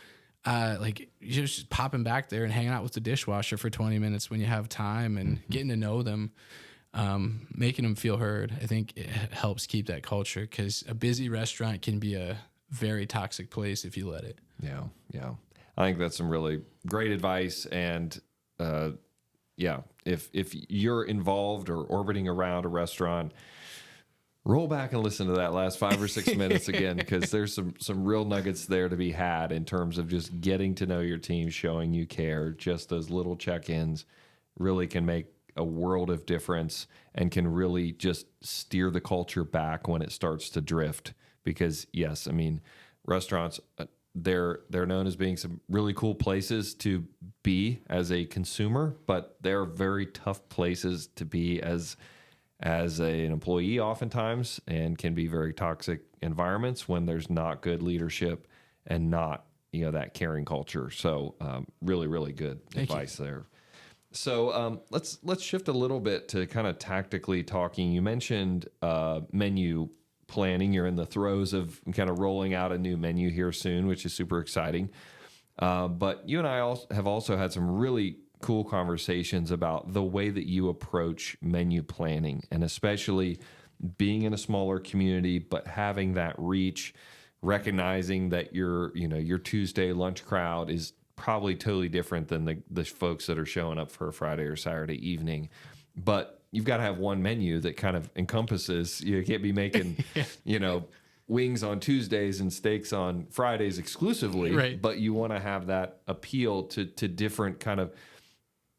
Speaker 1: like you're just popping back there and hanging out with the dishwasher for 20 minutes when you have time, and getting to know them, making them feel heard, I think it helps keep that culture, because a busy restaurant can be a very toxic place if you let it.
Speaker 2: Yeah. I think that's some really great advice. And yeah, if you're involved or orbiting around a restaurant, roll back and listen to that last 5 or 6 minutes again, because there's some real nuggets there to be had in terms of just getting to know your team, showing you care. Just those little check-ins really can make a world of difference and can really just steer the culture back when it starts to drift. Because yes, I mean, restaurants, they're known as being some really cool places to be as a consumer, but they're very tough places to be as an employee oftentimes, and can be very toxic environments when there's not good leadership and not, that caring culture. So really, really good advice there. So let's shift a little bit to kind of tactically talking. You mentioned menu planning. You're in the throes of kind of rolling out a new menu here soon, which is super exciting. But you and I have also had some really cool conversations about the way that you approach menu planning, and especially being in a smaller community, but having that reach, recognizing that your Tuesday lunch crowd is probably totally different than the folks that are showing up for a Friday or Saturday evening. But you've got to have one menu that kind of encompasses, you can't be making, wings on Tuesdays and steaks on Fridays exclusively,
Speaker 1: right?
Speaker 2: But you want to have that appeal to different kind of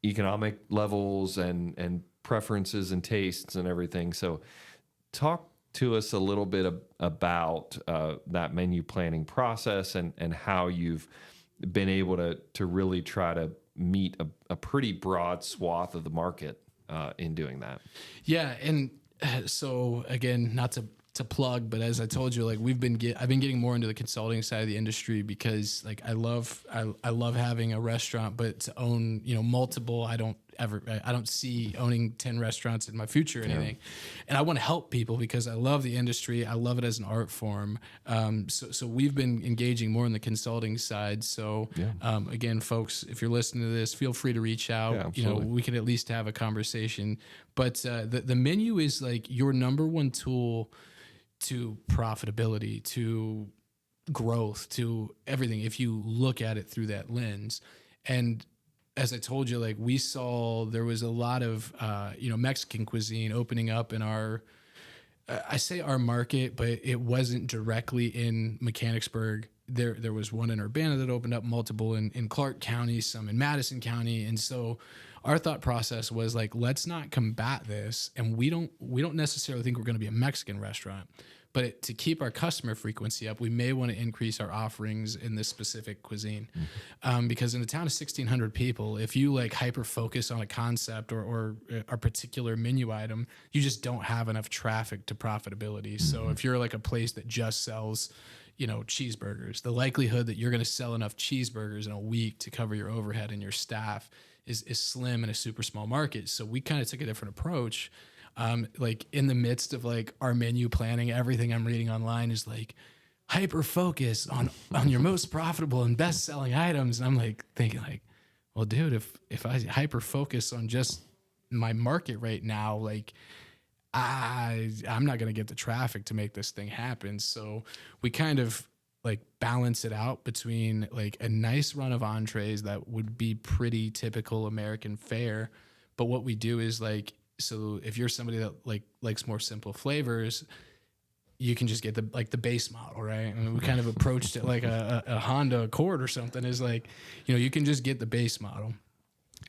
Speaker 2: economic levels and preferences and tastes and everything. So talk to us a little bit about that menu planning process and how you've been able to really try to meet a pretty broad swath of the market in doing that.
Speaker 1: Yeah. And so again, not to plug, but as I told you, like I've been getting more into the consulting side of the industry, because like I love having a restaurant, but to own, multiple, I don't see owning 10 restaurants in my future or anything. And I want to help people because I love the industry. I love it as an art form. So we've been engaging more in the consulting side. So again, folks, if you're listening to this, feel free to reach out. We could at least have a conversation. But the menu is like your number one tool to profitability, to growth, to everything, if you look at it through that lens. And as I told you, like we saw there was a lot of, Mexican cuisine opening up in I say our market, but it wasn't directly in Mechanicsburg. There was one in Urbana that opened up, multiple in Clark County, some in Madison County. And so our thought process was like, let's not combat this. And we don't necessarily think we're going to be a Mexican restaurant, but to keep our customer frequency up, we may want to increase our offerings in this specific cuisine. Because in a town of 1,600 people, if you like hyper focus on a concept or a particular menu item, you just don't have enough traffic to profitability. So if you're like a place that just sells, cheeseburgers, the likelihood that you're going to sell enough cheeseburgers in a week to cover your overhead and your staff is slim in a super small market. So we kind of took a different approach. Like in the midst of like our menu planning, everything I'm reading online is like hyper focus on your most profitable and best selling items. And I'm like thinking like, well, dude, if I hyper focus on just my market right now, like I'm not going to get the traffic to make this thing happen. So we kind of like balance it out between like a nice run of entrees that would be pretty typical American fare. But what we do is like, so if you're somebody that likes more simple flavors, you can just get the base model, right? I mean, we kind of approached it like a Honda Accord or something, is like, you can just get the base model.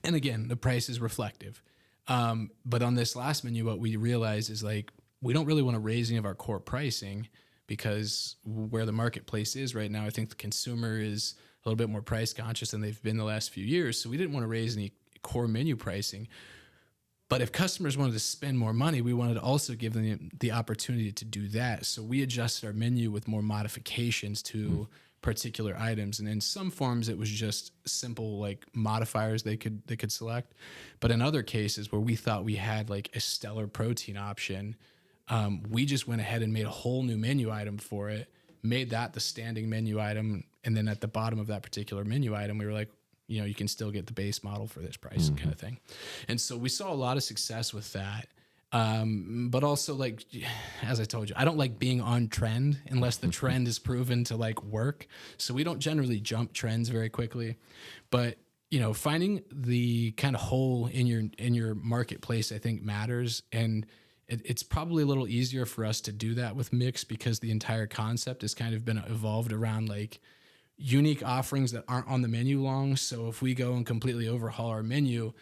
Speaker 1: And again, the price is reflective. But on this last menu, what we realized is like, we don't really want to raise any of our core pricing, because where the marketplace is right now, I think the consumer is a little bit more price conscious than they've been the last few years. So we didn't want to raise any core menu pricing. But if customers wanted to spend more money, we wanted to also give them the opportunity to do that. So we adjusted our menu with more modifications to particular items. And in some forms, it was just simple like modifiers they could select. But in other cases where we thought we had like a stellar protein option, we just went ahead and made a whole new menu item for it, made that the standing menu item. And then at the bottom of that particular menu item, we were like, you can still get the base model for this price kind of thing. And so we saw a lot of success with that. But also, like, as I told you, I don't like being on trend unless the trend is proven to like work. So we don't generally jump trends very quickly. But finding the kind of hole in your marketplace, I think matters. And it's probably a little easier for us to do that with Mixx because the entire concept has kind of been evolved around like unique offerings that aren't on the menu long. So if we go and completely overhaul our menu,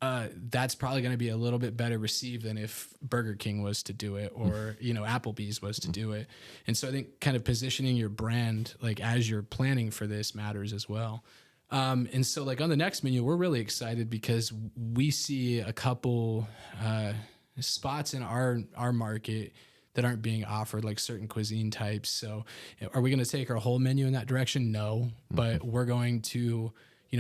Speaker 1: that's probably going to be a little bit better received than if Burger King was to do it or, Applebee's was to do it. And so I think kind of positioning your brand, like as you're planning for this matters as well. And so like on the next menu, we're really excited because we see a couple, spots in our market that aren't being offered, like certain cuisine types. So are we going to take our whole menu in that direction? No, but we're going to,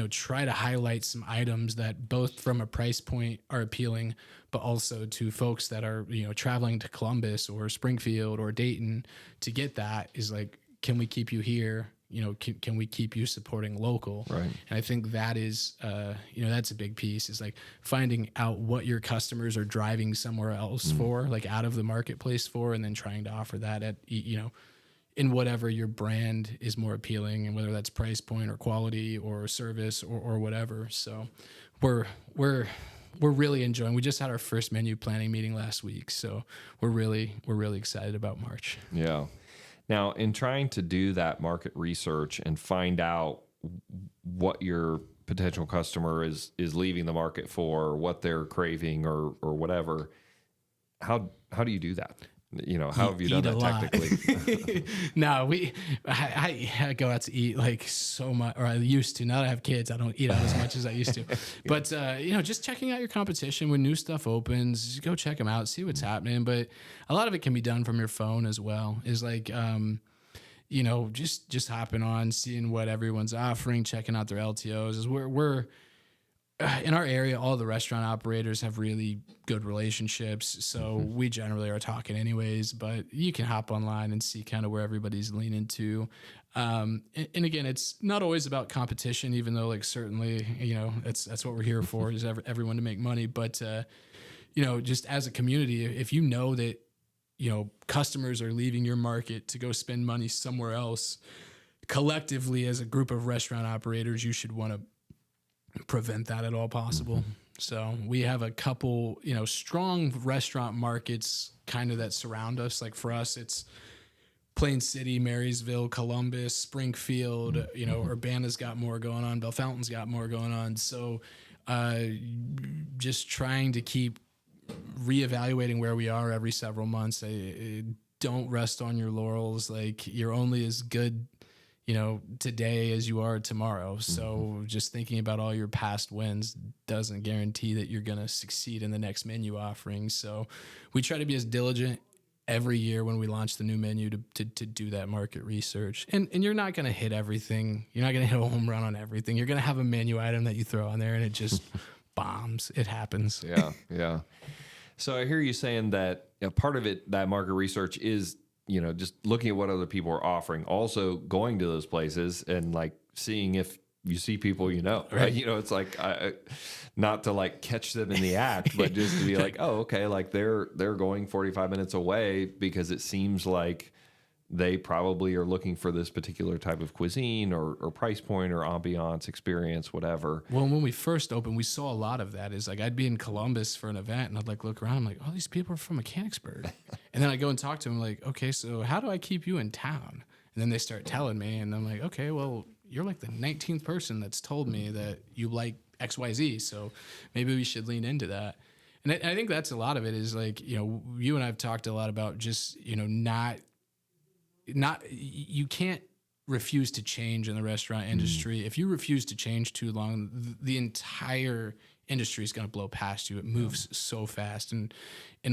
Speaker 1: try to highlight some items that both from a price point are appealing, but also to folks that are, traveling to Columbus or Springfield or Dayton to get that is like, can we keep you here? Can we keep you supporting local?
Speaker 2: Right.
Speaker 1: And I think that is, that's a big piece is like finding out what your customers are driving somewhere else for, like out of the marketplace for, and then trying to offer that at, in whatever your brand is more appealing, and whether that's price point or quality or service or whatever. So we're really enjoying. We just had our first menu planning meeting last week, so we're really excited about March.
Speaker 2: Yeah. Now, in trying to do that market research and find out what your potential customer is leaving the market for, what they're craving or whatever, how do you do that? How have you done that technically?
Speaker 1: No, I go out to eat like so much, or I used to. Now that I have kids, I don't eat out as much as I used to. But just checking out your competition when new stuff opens, go check them out, see what's happening. But a lot of it can be done from your phone as well. Is like just hopping on, seeing what everyone's offering, checking out their LTOs. Is we're in our area, all the restaurant operators have really good relationships. So we generally are talking anyways, but you can hop online and see kind of where everybody's leaning to. And again, it's not always about competition, even though like certainly, that's what we're here for is everyone to make money. But, just as a community, if you know that, customers are leaving your market to go spend money somewhere else, collectively as a group of restaurant operators, you should want to prevent that at all possible. So we have a couple, strong restaurant markets kind of that surround us. Like for us, it's Plain City, Marysville, Columbus, Springfield, Urbana's got more going on. Bellefontain's got more going on. So just trying to keep reevaluating where we are every several months. Don't rest on your laurels. Like you're only as good today as you are tomorrow. So just thinking about all your past wins doesn't guarantee that you're going to succeed in the next menu offering. So we try to be as diligent every year when we launch the new menu to do that market research. And you're not going to hit everything. You're not going to hit a home run on everything. You're going to have a menu item that you throw on there and it just bombs. It happens.
Speaker 2: Yeah. Yeah. So I hear you saying that part of it, that market research is, just looking at what other people are offering, also going to those places and like seeing if you see people, right? It's like, not to like catch them in the act, but just to be like, oh, okay. Like they're going 45 minutes away because it seems like they probably are looking for this particular type of cuisine or price point or ambiance experience, whatever.
Speaker 1: Well, when we first opened, we saw a lot of that. Is like I'd be in Columbus for an event and I'd like look around. I'm like, oh, these people are from Mechanicsburg. And then I go and talk to them like, okay, so how do I keep you in town? And then they start telling me and I'm like, okay, well, you're like the 19th person that's told me that you like XYZ. So maybe we should lean into that. And I think that's a lot of it is like, you and I've talked a lot about just, you can't refuse to change in the restaurant industry. If you refuse to change too long, the entire industry is going to blow past you. It moves so fast. And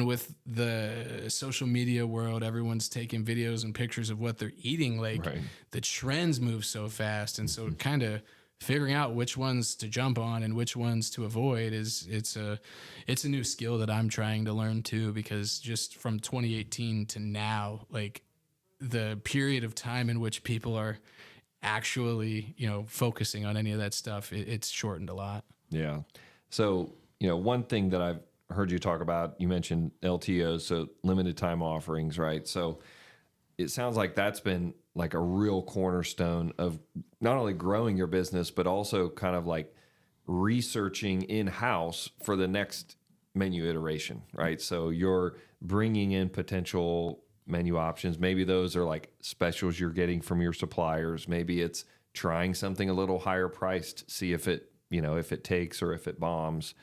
Speaker 1: with the social media world, everyone's taking videos and pictures of what they're eating. Like the trends move so fast. And so kind of figuring out which ones to jump on and which ones to avoid it's a new skill that I'm trying to learn too, because just from 2018 to now, like the period of time in which people are actually, focusing on any of that stuff, it's shortened a lot.
Speaker 2: Yeah. So, one thing that heard you talk about, you mentioned LTOs, so limited time offerings, right? So it sounds like that's been like a real cornerstone of not only growing your business, but also kind of like researching in-house for the next menu iteration, right? So you're bringing in potential menu options. Maybe those are like specials you're getting from your suppliers. Maybe it's trying something a little higher priced, see if it, if it takes or if it bombs.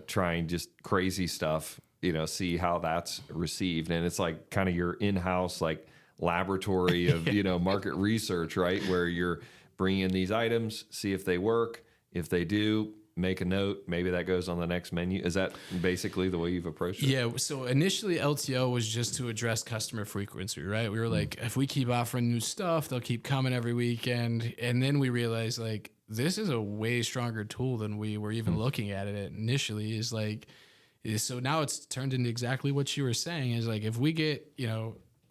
Speaker 2: Trying just crazy stuff, see how that's received. And it's like kind of your in-house like laboratory of, market research, right? Where you're bringing in these items, see if they work. If they do, make a note. Maybe that goes on the next menu. Is that basically the way you've approached it?
Speaker 1: Yeah. So initially LTO was just to address customer frequency, right? We were like, if we keep offering new stuff, they'll keep coming every weekend. And then we realized like, this is a way stronger tool than we were even looking at it initially so now it's turned into exactly what you were saying is like, if we get,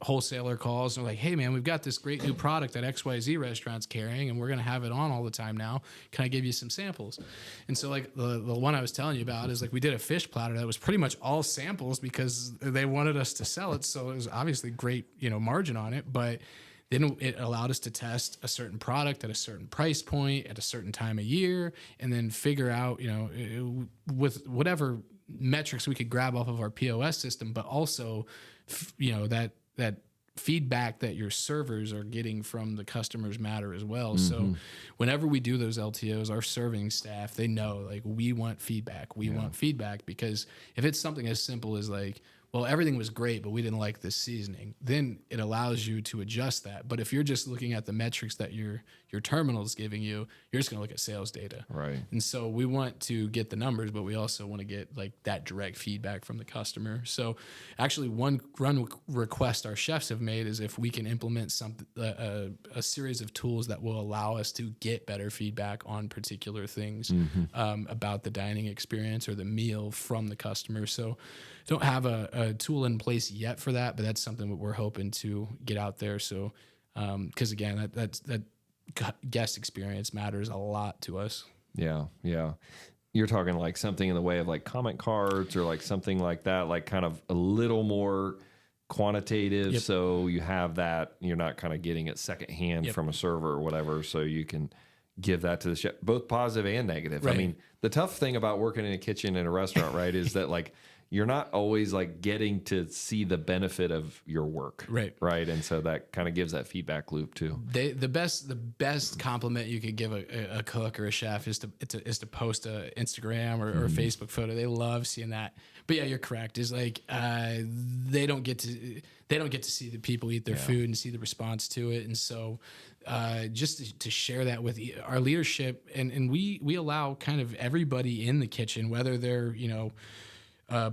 Speaker 1: wholesaler calls and they're like, hey man, we've got this great new product that XYZ restaurant's carrying and we're going to have it on all the time now. Can I give you some samples? And so like the one I was telling you about is like, we did a fish platter that was pretty much all samples because they wanted us to sell it. So it was obviously great, margin on it, but then it allowed us to test a certain product at a certain price point at a certain time of year, and then figure out, with whatever metrics we could grab off of our POS system, but also, that feedback that your servers are getting from the customers matter as well. So whenever we do those LTOs, our serving staff, they know like we want feedback. We want feedback because if it's something as simple as like, well, everything was great, but we didn't like this seasoning, then it allows you to adjust that. But if you're just looking at the metrics that your terminal is giving you, you're just going to look at sales data.
Speaker 2: Right.
Speaker 1: And so we want to get the numbers, but we also want to get like that direct feedback from the customer. So actually one run request our chefs have made is if we can implement a series of tools that will allow us to get better feedback on particular things about the dining experience or the meal from the customer. So don't have a tool in place yet for that, but that's something that we're hoping to get out there. So, because again, that guest experience matters a lot to us.
Speaker 2: Yeah, yeah. You're talking like something in the way of like comment cards or like something like that, like kind of a little more quantitative.
Speaker 1: Yep.
Speaker 2: So you have that, you're not kind of getting it secondhand from a server or whatever. So you can give that to the chef, both positive and negative.
Speaker 1: Right.
Speaker 2: I mean, the tough thing about working in a kitchen in a restaurant, right, is that like you're not always like getting to see the benefit of your work. Right. And so that kind of gives that feedback loop too.
Speaker 1: The best compliment you could give a cook or a chef is to post a Instagram or Facebook photo. They love seeing that. But yeah, you're correct. Is like they don't get to see the people eat their food and see the response to it. And so just to share that with our leadership, and we allow kind of everybody in the kitchen, whether they're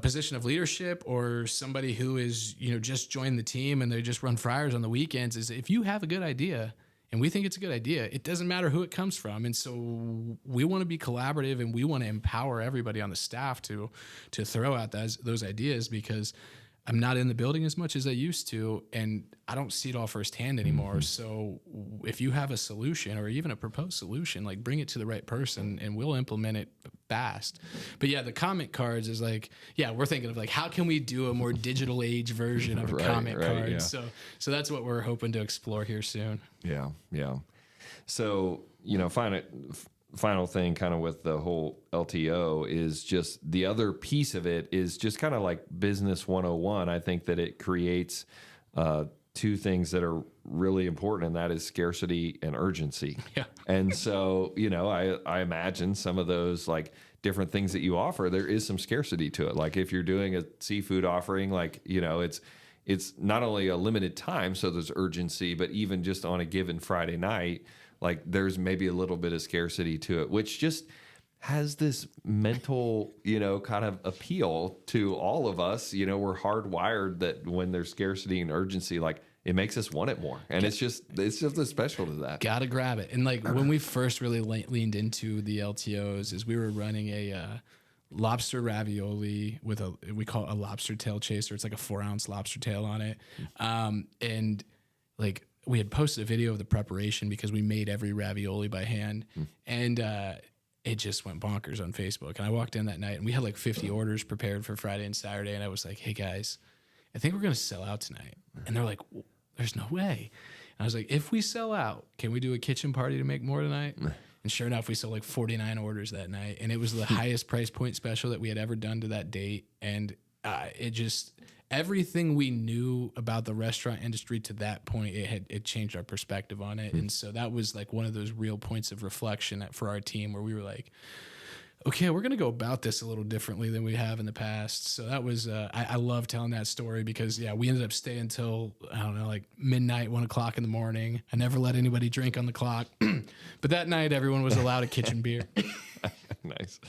Speaker 1: position of leadership or somebody who is just joined the team and they just run fryers on the weekends, is if you have a good idea and we think it's a good idea, it doesn't matter who it comes from. And so we want to be collaborative and we want to empower everybody on the staff to throw out those ideas, because I'm not in the building as much as I used to, and I don't see it all firsthand anymore. So if you have a solution or even a proposed solution, like bring it to the right person and we'll implement it fast. But yeah, the comment cards is like, we're thinking of like, how can we do a more digital age version of a comment card?
Speaker 2: Yeah.
Speaker 1: So that's what we're hoping to explore here soon.
Speaker 2: Yeah. Yeah. So, final thing kind of with the whole LTO is just the other piece of it is just kind of like business 101. I think that it creates two things that are really important, and that is scarcity and urgency.
Speaker 1: Yeah.
Speaker 2: And so, I imagine some of those like different things that you offer, there is some scarcity to it. Like if you're doing a seafood offering, like, it's not only a limited time, so there's urgency, but even just on a given Friday night, like there's maybe a little bit of scarcity to it, which just has this mental, kind of appeal to all of us. We're hardwired that when there's scarcity and urgency, like it makes us want it more. And it's just a special to that.
Speaker 1: Gotta grab it. And like when we first really leaned into the LTOs is we were running a lobster ravioli with we call it a lobster tail chaser. It's like a 4-ounce lobster tail on it. And like, we had posted a video of the preparation because we made every ravioli by hand. And it just went bonkers on Facebook. And I walked in that night and we had like 50 orders prepared for Friday and Saturday. And I was like, hey guys, I think we're going to sell out tonight. And they're like, there's no way. And I was like, if we sell out, can we do a kitchen party to make more tonight? And sure enough, we sold like 49 orders that night. And it was the highest price point special that we had ever done to that date. And it just, everything we knew about the restaurant industry to that point, it changed our perspective on it. And so that was like one of those real points of reflection for our team where we were like, okay, we're going to go about this a little differently than we have in the past. So that was, I love telling that story because, yeah, we ended up staying until, I don't know, like midnight, 1 o'clock in the morning. I never let anybody drink on the clock. But that night, everyone was allowed a kitchen beer.
Speaker 2: Nice.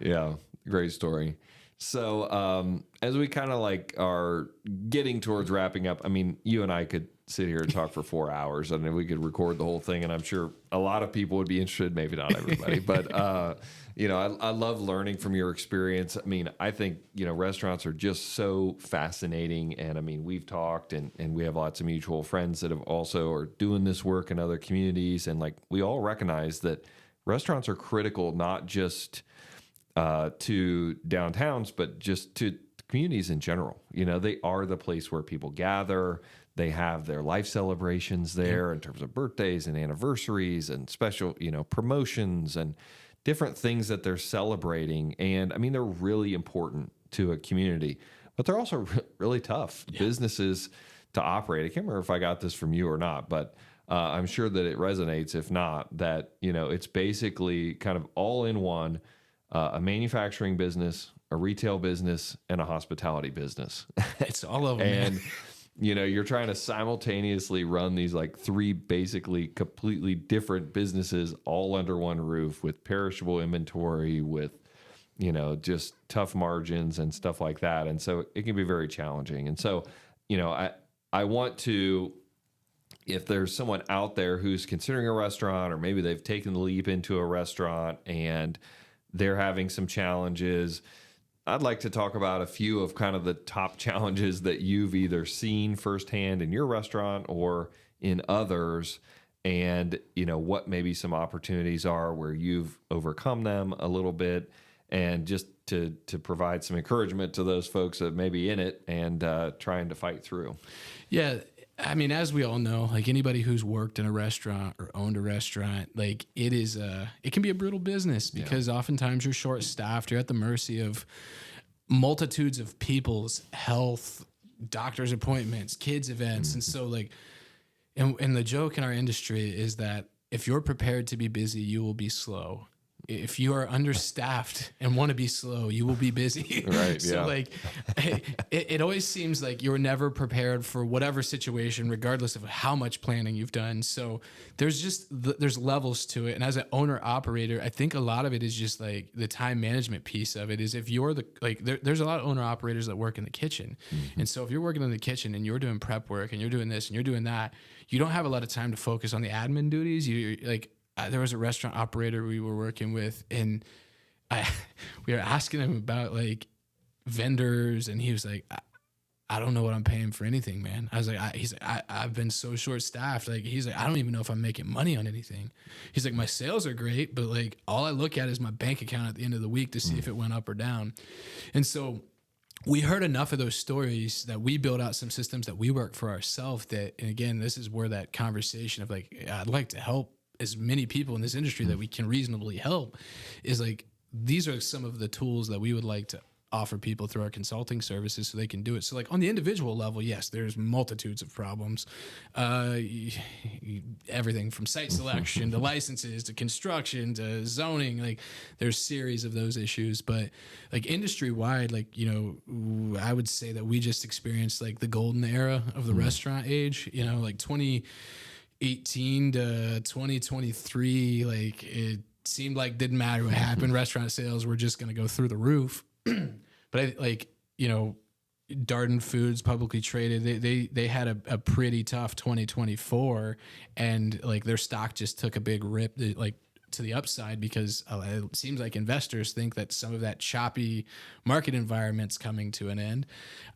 Speaker 2: Yeah, great story. So as we kind of like are getting towards wrapping up, I mean, you and I could sit here and talk for 4 hours and we could record the whole thing. And I'm sure a lot of people would be interested, maybe not everybody, but you know, I love learning from your experience. I mean, I think, you know, restaurants are just so fascinating. And I mean, we've talked and we have lots of mutual friends that have also are doing this work in other communities. And like, we all recognize that restaurants are critical, not just to downtowns, but just to communities in general. You know, they are the place where people gather. They have their life celebrations there in terms of birthdays and anniversaries and special, you know, promotions and different things that they're celebrating. And I mean, they're really important to a community, but they're also really tough businesses to operate. I can't remember if I got this from you or not, but I'm sure that it resonates. If not, that, you know, it's basically kind of all in one. A manufacturing business, a retail business, and a hospitality business.
Speaker 1: It's all of them.
Speaker 2: And, you know, you're trying to simultaneously run these like 3 basically completely different businesses all under one roof with perishable inventory, with, you know, just tough margins and stuff like that. And so it can be very challenging. And so, you know, I want to, if there's someone out there who's considering a restaurant, or maybe they've taken the leap into a restaurant and they're having some challenges, I'd like to talk about a few of kind of the top challenges that you've either seen firsthand in your restaurant or in others, and, you know, what maybe some opportunities are where you've overcome them a little bit, and just to provide some encouragement to those folks that may be in it and trying to fight through.
Speaker 1: Yeah. I mean, as we all know, like anybody who's worked in a restaurant or owned a restaurant, like it can be a brutal business because oftentimes you're short staffed. You're at the mercy of multitudes of people's health, doctor's appointments, kids events. And so like, and the joke in our industry is that if you're prepared to be busy, you will be slow. If you are understaffed and want to be slow, you will be busy.
Speaker 2: Right.
Speaker 1: So like, it always seems like you're never prepared for whatever situation, regardless of how much planning you've done. So there's levels to it. And as an owner operator, I think a lot of it is just like the time management piece of it is if you're there's a lot of owner operators that work in the kitchen. Mm-hmm. And so if you're working in the kitchen and you're doing prep work and you're doing this and you're doing that, you don't have a lot of time to focus on the admin duties. There was a restaurant operator we were working with, and we were asking him about like vendors, and he was like, I don't know what I'm paying for anything, man. I was like, I've been so short staffed. Like, he's like, I don't even know if I'm making money on anything. He's like, my sales are great, but like all I look at is my bank account at the end of the week to see if it went up or down. And so we heard enough of those stories that we built out some systems that we work for ourselves that, and again, this is where that conversation of like, I'd like to help as many people in this industry that we can reasonably help is like, these are some of the tools that we would like to offer people through our consulting services so they can do it. So like on the individual level, yes, there's multitudes of problems, everything from site selection to licenses to construction to zoning, like there's series of those issues, but like industry wide, like, you know, I would say that we just experienced like the golden era of the restaurant age, you know, like 2018 to 2023, like it seemed like didn't matter what happened. Restaurant sales were just going to go through the roof. But Darden Foods, publicly traded, they had a pretty tough 2024, and like their stock just took a big rip to the upside because it seems like investors think that some of that choppy market environment's coming to an end.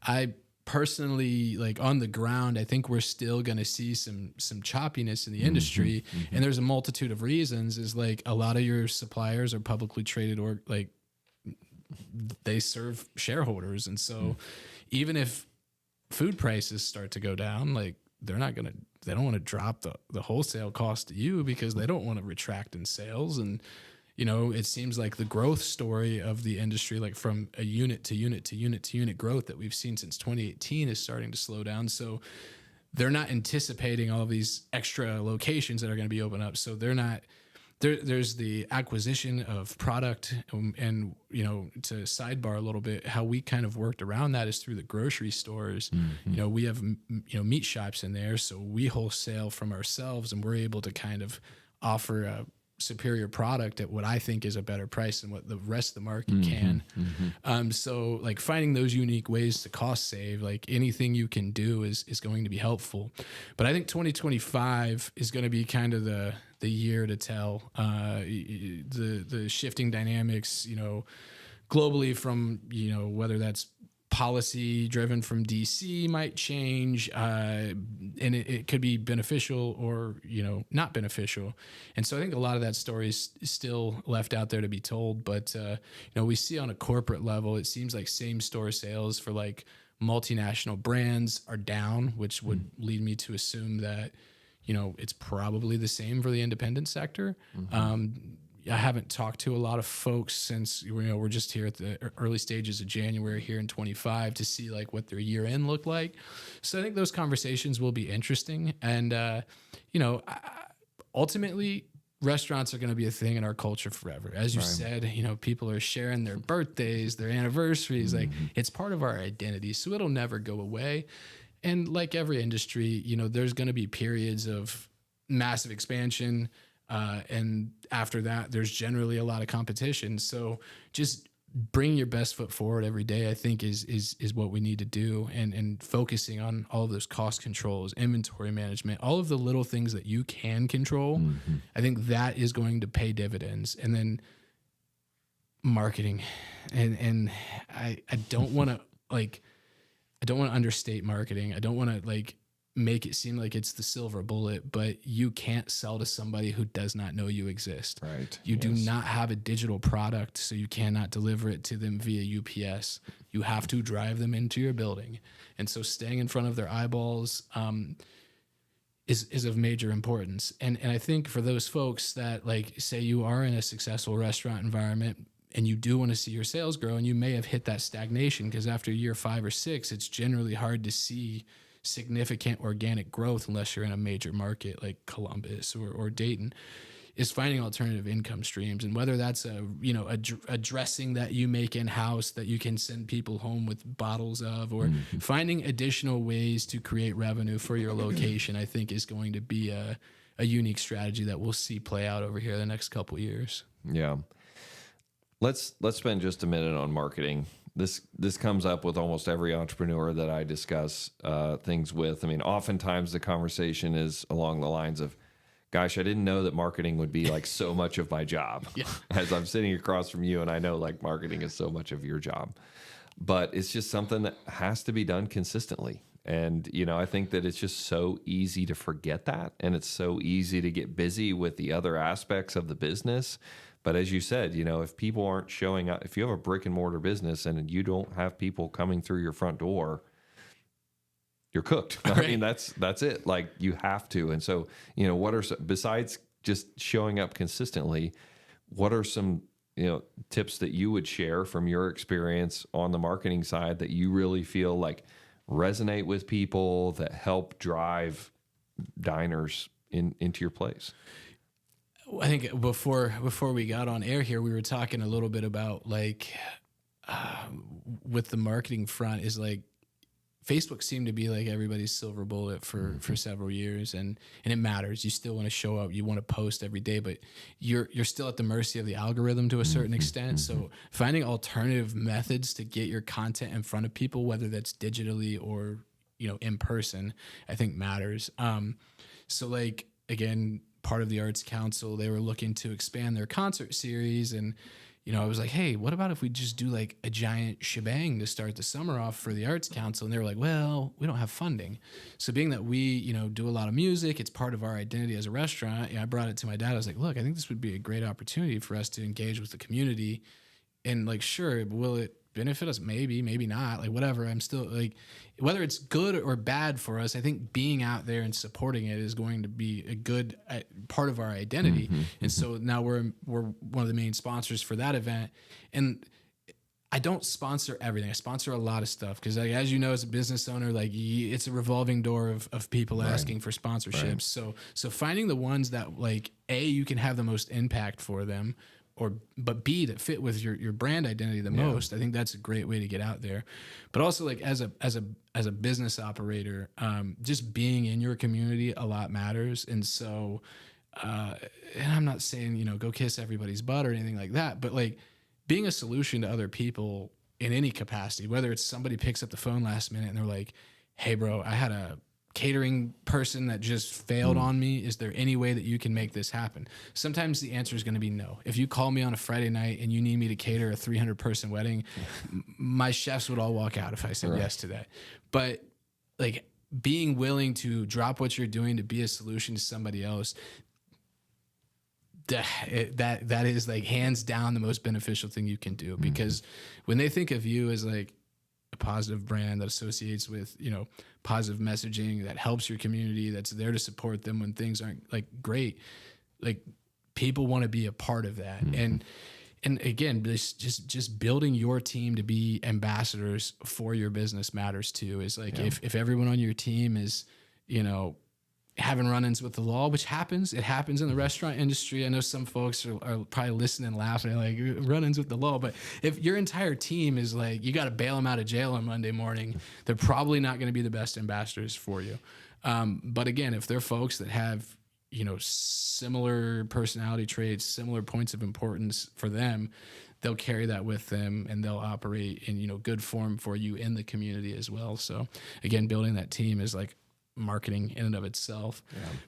Speaker 1: I personally, like on the ground, I think we're still going to see some choppiness in the industry, and there's a multitude of reasons. Is like a lot of your suppliers are publicly traded, or like they serve shareholders, and so even if food prices start to go down, like they don't want to drop the wholesale cost to you because they don't want to retract in sales. And it seems like the growth story of the industry, like from a unit to unit to unit to unit growth that we've seen since 2018, is starting to slow down. So they're not anticipating all of these extra locations that are going to be open up. So they're not there's the acquisition of product, and to sidebar a little bit, how we kind of worked around that is through the grocery stores. We have meat shops in there, so we wholesale from ourselves, and we're able to kind of offer a superior product at what I think is a better price than what the rest of the market can. So like finding those unique ways to cost save, like anything you can do is going to be helpful. But I think 2025 is going to be kind of the year to tell. The shifting dynamics, globally, from whether that's policy driven from DC might change, and it could be beneficial or not beneficial. And so I think a lot of that story is still left out there to be told. But we see on a corporate level, it seems like same store sales for like multinational brands are down, which would lead me to assume that it's probably the same for the independent sector. I haven't talked to a lot of folks since we're just here at the early stages of January here in 25 to see like what their year end looked like. So I think those conversations will be interesting. And ultimately, restaurants are going to be a thing in our culture forever. As you said, people are sharing their birthdays, their anniversaries. Like it's part of our identity, so it'll never go away. And like every industry, there's going to be periods of massive expansion. And after that, there's generally a lot of competition. So just bring your best foot forward every day, I think is what we need to do. And focusing on all of those cost controls, inventory management, all of the little things that you can control. I think that is going to pay dividends. And then marketing. And I don't want to understate marketing. I don't want to make it seem like it's the silver bullet, but you can't sell to somebody who does not know you exist.
Speaker 3: Right.
Speaker 1: You do not have a digital product, so you cannot deliver it to them via UPS. You have to drive them into your building. And so staying in front of their eyeballs is of major importance. And I think for those folks that say you are in a successful restaurant environment and you do want to see your sales grow, and you may have hit that stagnation, because after year 5 or 6, it's generally hard to see significant organic growth unless you're in a major market like Columbus or Dayton, is finding alternative income streams. And whether that's a dressing that you make in-house that you can send people home with bottles of, or finding additional ways to create revenue for your location, I think is going to be a unique strategy that we'll see play out over here the next couple of years.
Speaker 3: Yeah. Let's spend just a minute on marketing. This comes up with almost every entrepreneur that I discuss things with. I mean, oftentimes the conversation is along the lines of, gosh, I didn't know that marketing would be like so much of my job. As I'm sitting across from you, and I know like marketing is so much of your job, but it's just something that has to be done consistently. And, I think that it's just so easy to forget that. And it's so easy to get busy with the other aspects of the business. But as you said, if people aren't showing up, if you have a brick and mortar business and you don't have people coming through your front door, you're cooked. Right. I mean, that's it. Like you have to. And so, what are besides just showing up consistently, what are some, tips that you would share from your experience on the marketing side that you really feel like resonate with people, that help drive diners into your place?
Speaker 1: I think before we got on air here, we were talking a little bit about with the marketing front is Facebook seemed to be like everybody's silver bullet for several years, and it matters. You still want to show up, you want to post every day, but you're still at the mercy of the algorithm to a certain extent. So finding alternative methods to get your content in front of people, whether that's digitally or in person, I think matters. So again, part of the Arts Council, they were looking to expand their concert series, and I was like, hey, what about if we just do like a giant shebang to start the summer off for the Arts Council? And they were like, well, we don't have funding. So being that we, do a lot of music, it's part of our identity as a restaurant. I brought it to my dad. I was like, look, I think this would be a great opportunity for us to engage with the community. And like, sure, will it benefit us? Maybe not, like whatever. I'm still like, whether it's good or bad for us, I think being out there and supporting it is going to be a good part of our identity. And so now we're one of the main sponsors for that event. And I don't sponsor everything. I sponsor a lot of stuff because, like, as you know, as a business owner, like it's a revolving door of people asking for sponsorships.
Speaker 3: Right.
Speaker 1: So finding the ones that, like, A, you can have the most impact for them, but B, that fit with your brand identity the most. I think that's a great way to get out there. But also, like, as a business operator, just being in your community a lot matters. And so, and I'm not saying, go kiss everybody's butt or anything like that, but like being a solution to other people in any capacity, whether it's somebody picks up the phone last minute and they're like, hey bro, I had a catering person that just failed on me. Is there any way that you can make this happen? Sometimes the answer is going to be no. If you call me on a Friday night and you need me to cater a 300-person wedding, my chefs would all walk out if I said yes to that. But like being willing to drop what you're doing to be a solution to somebody else, that is like hands down the most beneficial thing you can do, because when they think of you as like a positive brand that associates with, positive messaging that helps your community, that's there to support them when things aren't like great, like people want to be a part of that. And again, just building your team to be ambassadors for your business matters too. Is like, if everyone on your team is, having run-ins with the law, which happens. It happens in the restaurant industry. I know some folks are probably listening and laughing, like run-ins with the law. But if your entire team is like, you got to bail them out of jail on Monday morning, they're probably not going to be the best ambassadors for you. But again, if they're folks that have, similar personality traits, similar points of importance for them, they'll carry that with them and they'll operate in, good form for you in the community as well. So again, building that team is like marketing in and of itself.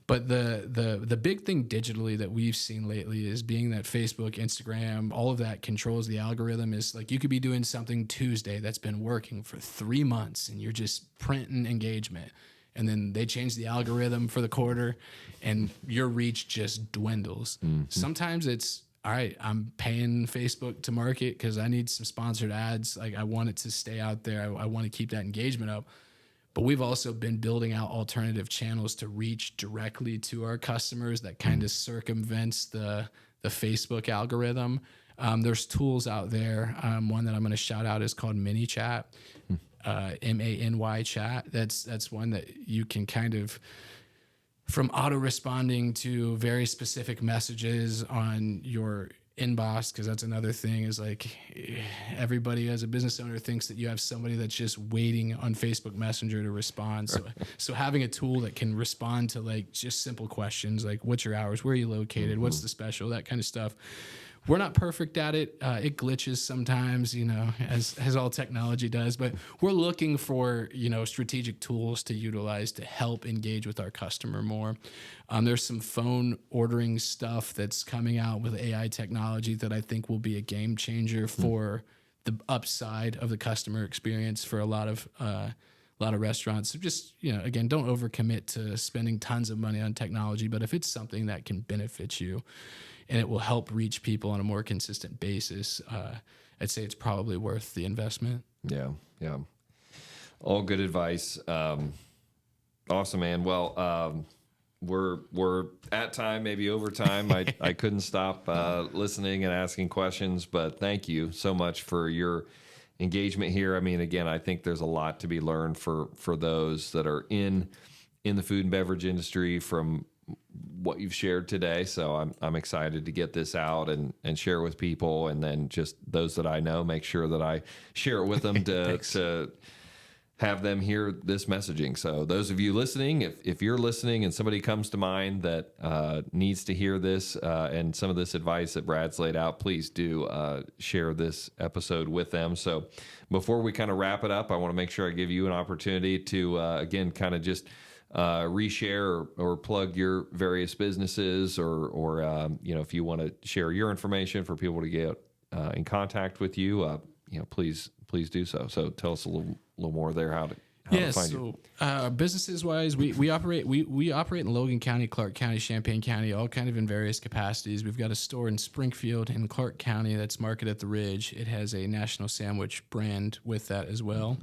Speaker 1: But the big thing digitally that we've seen lately is being that Facebook, Instagram, all of that controls the algorithm. Is like, you could be doing something Tuesday that's been working for 3 months and you're just printing engagement, and then they change the algorithm for the quarter and your reach just dwindles. Sometimes it's, all right, I'm paying Facebook to market because I need some sponsored ads. Like, I want it to stay out there. I want to keep that engagement up. But we've also been building out alternative channels to reach directly to our customers that kind of circumvents the Facebook algorithm. There's tools out there. One that I'm going to shout out is called Mini Chat, MANY Chat. That's one that you can kind of, from auto responding to very specific messages on your inbox, because that's another thing, is like everybody as a business owner thinks that you have somebody that's just waiting on Facebook Messenger to respond. So having a tool that can respond to like just simple questions like, what's your hours, where are you located, what's the special, that kind of stuff. We're not perfect at it. It glitches sometimes, as all technology does, but we're looking for, strategic tools to utilize to help engage with our customer more. There's some phone ordering stuff that's coming out with AI technology that I think will be a game changer for the upside of the customer experience for a lot of restaurants. So just, again, don't overcommit to spending tons of money on technology, but if it's something that can benefit you and it will help reach people on a more consistent basis, I'd say it's probably worth the investment.
Speaker 3: Yeah. All good advice. Awesome, man. Well, we're at time, maybe over time. I couldn't stop listening and asking questions, but thank you so much for your engagement here. I mean, again, I think there's a lot to be learned for those that are in the food and beverage industry from what you've shared today. So I'm excited to get this out and share with people, and then just those that I know, make sure that I share it with them to have them hear this messaging. So those of you listening, if you're listening and somebody comes to mind that needs to hear this and some of this advice that Brad's laid out, please do share this episode with them. So before we kind of wrap it up, I want to make sure I give you an opportunity to, again, kind of just reshare or plug your various businesses, or if you want to share your information for people to get in contact with you, please do so. So tell us a little more there how to find you.
Speaker 1: Businesses wise, we operate in Logan County, Clark County, Champaign County, all kind of in various capacities. We've got a store in Springfield in Clark County that's marketed at the Ridge. It has a national sandwich brand with that as well.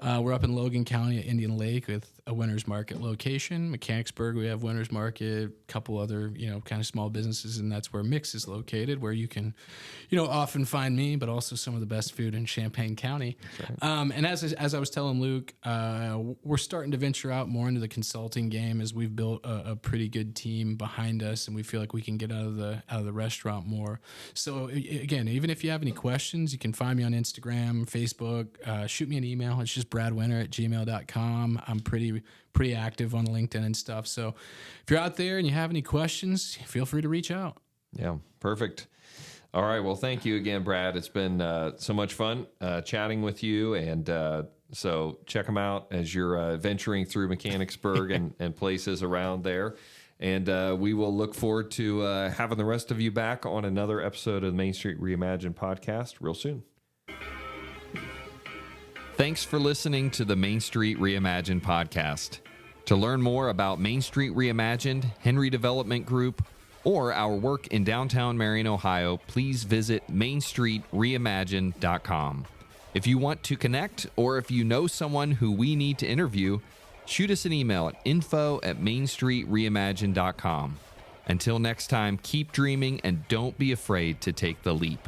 Speaker 1: We're up in Logan County at Indian Lake with a Winners Market location. Mechanicsburg, we have Winners Market, a couple other kind of small businesses, and that's where Mixx is located, where you can often find me, but also some of the best food in Champaign County. Right. And as I was telling Luke, we're starting to venture out more into the consulting game as we've built a pretty good team behind us, and we feel like we can get out of the restaurant more. So again, even if you have any questions, you can find me on Instagram, Facebook, shoot me an email. It's just bradwinter@gmail.com. I'm pretty active on LinkedIn and stuff. So if you're out there and you have any questions, feel free to reach out.
Speaker 3: Yeah, perfect. All right. Well, thank you again, Brad. It's been so much fun chatting with you, and so check them out as you're venturing through Mechanicsburg and places around there. And we will look forward to having the rest of you back on another episode of the Main Street Reimagined podcast real soon.
Speaker 2: Thanks for listening to the Main Street Reimagined podcast. To learn more about Main Street Reimagined, Henry Development Group, or our work in downtown Marion, Ohio, please visit mainstreetreimagined.com. If you want to connect, or if you know someone who we need to interview, shoot us an email at info@mainstreetreimagined.com. Until next time, keep dreaming and don't be afraid to take the leap.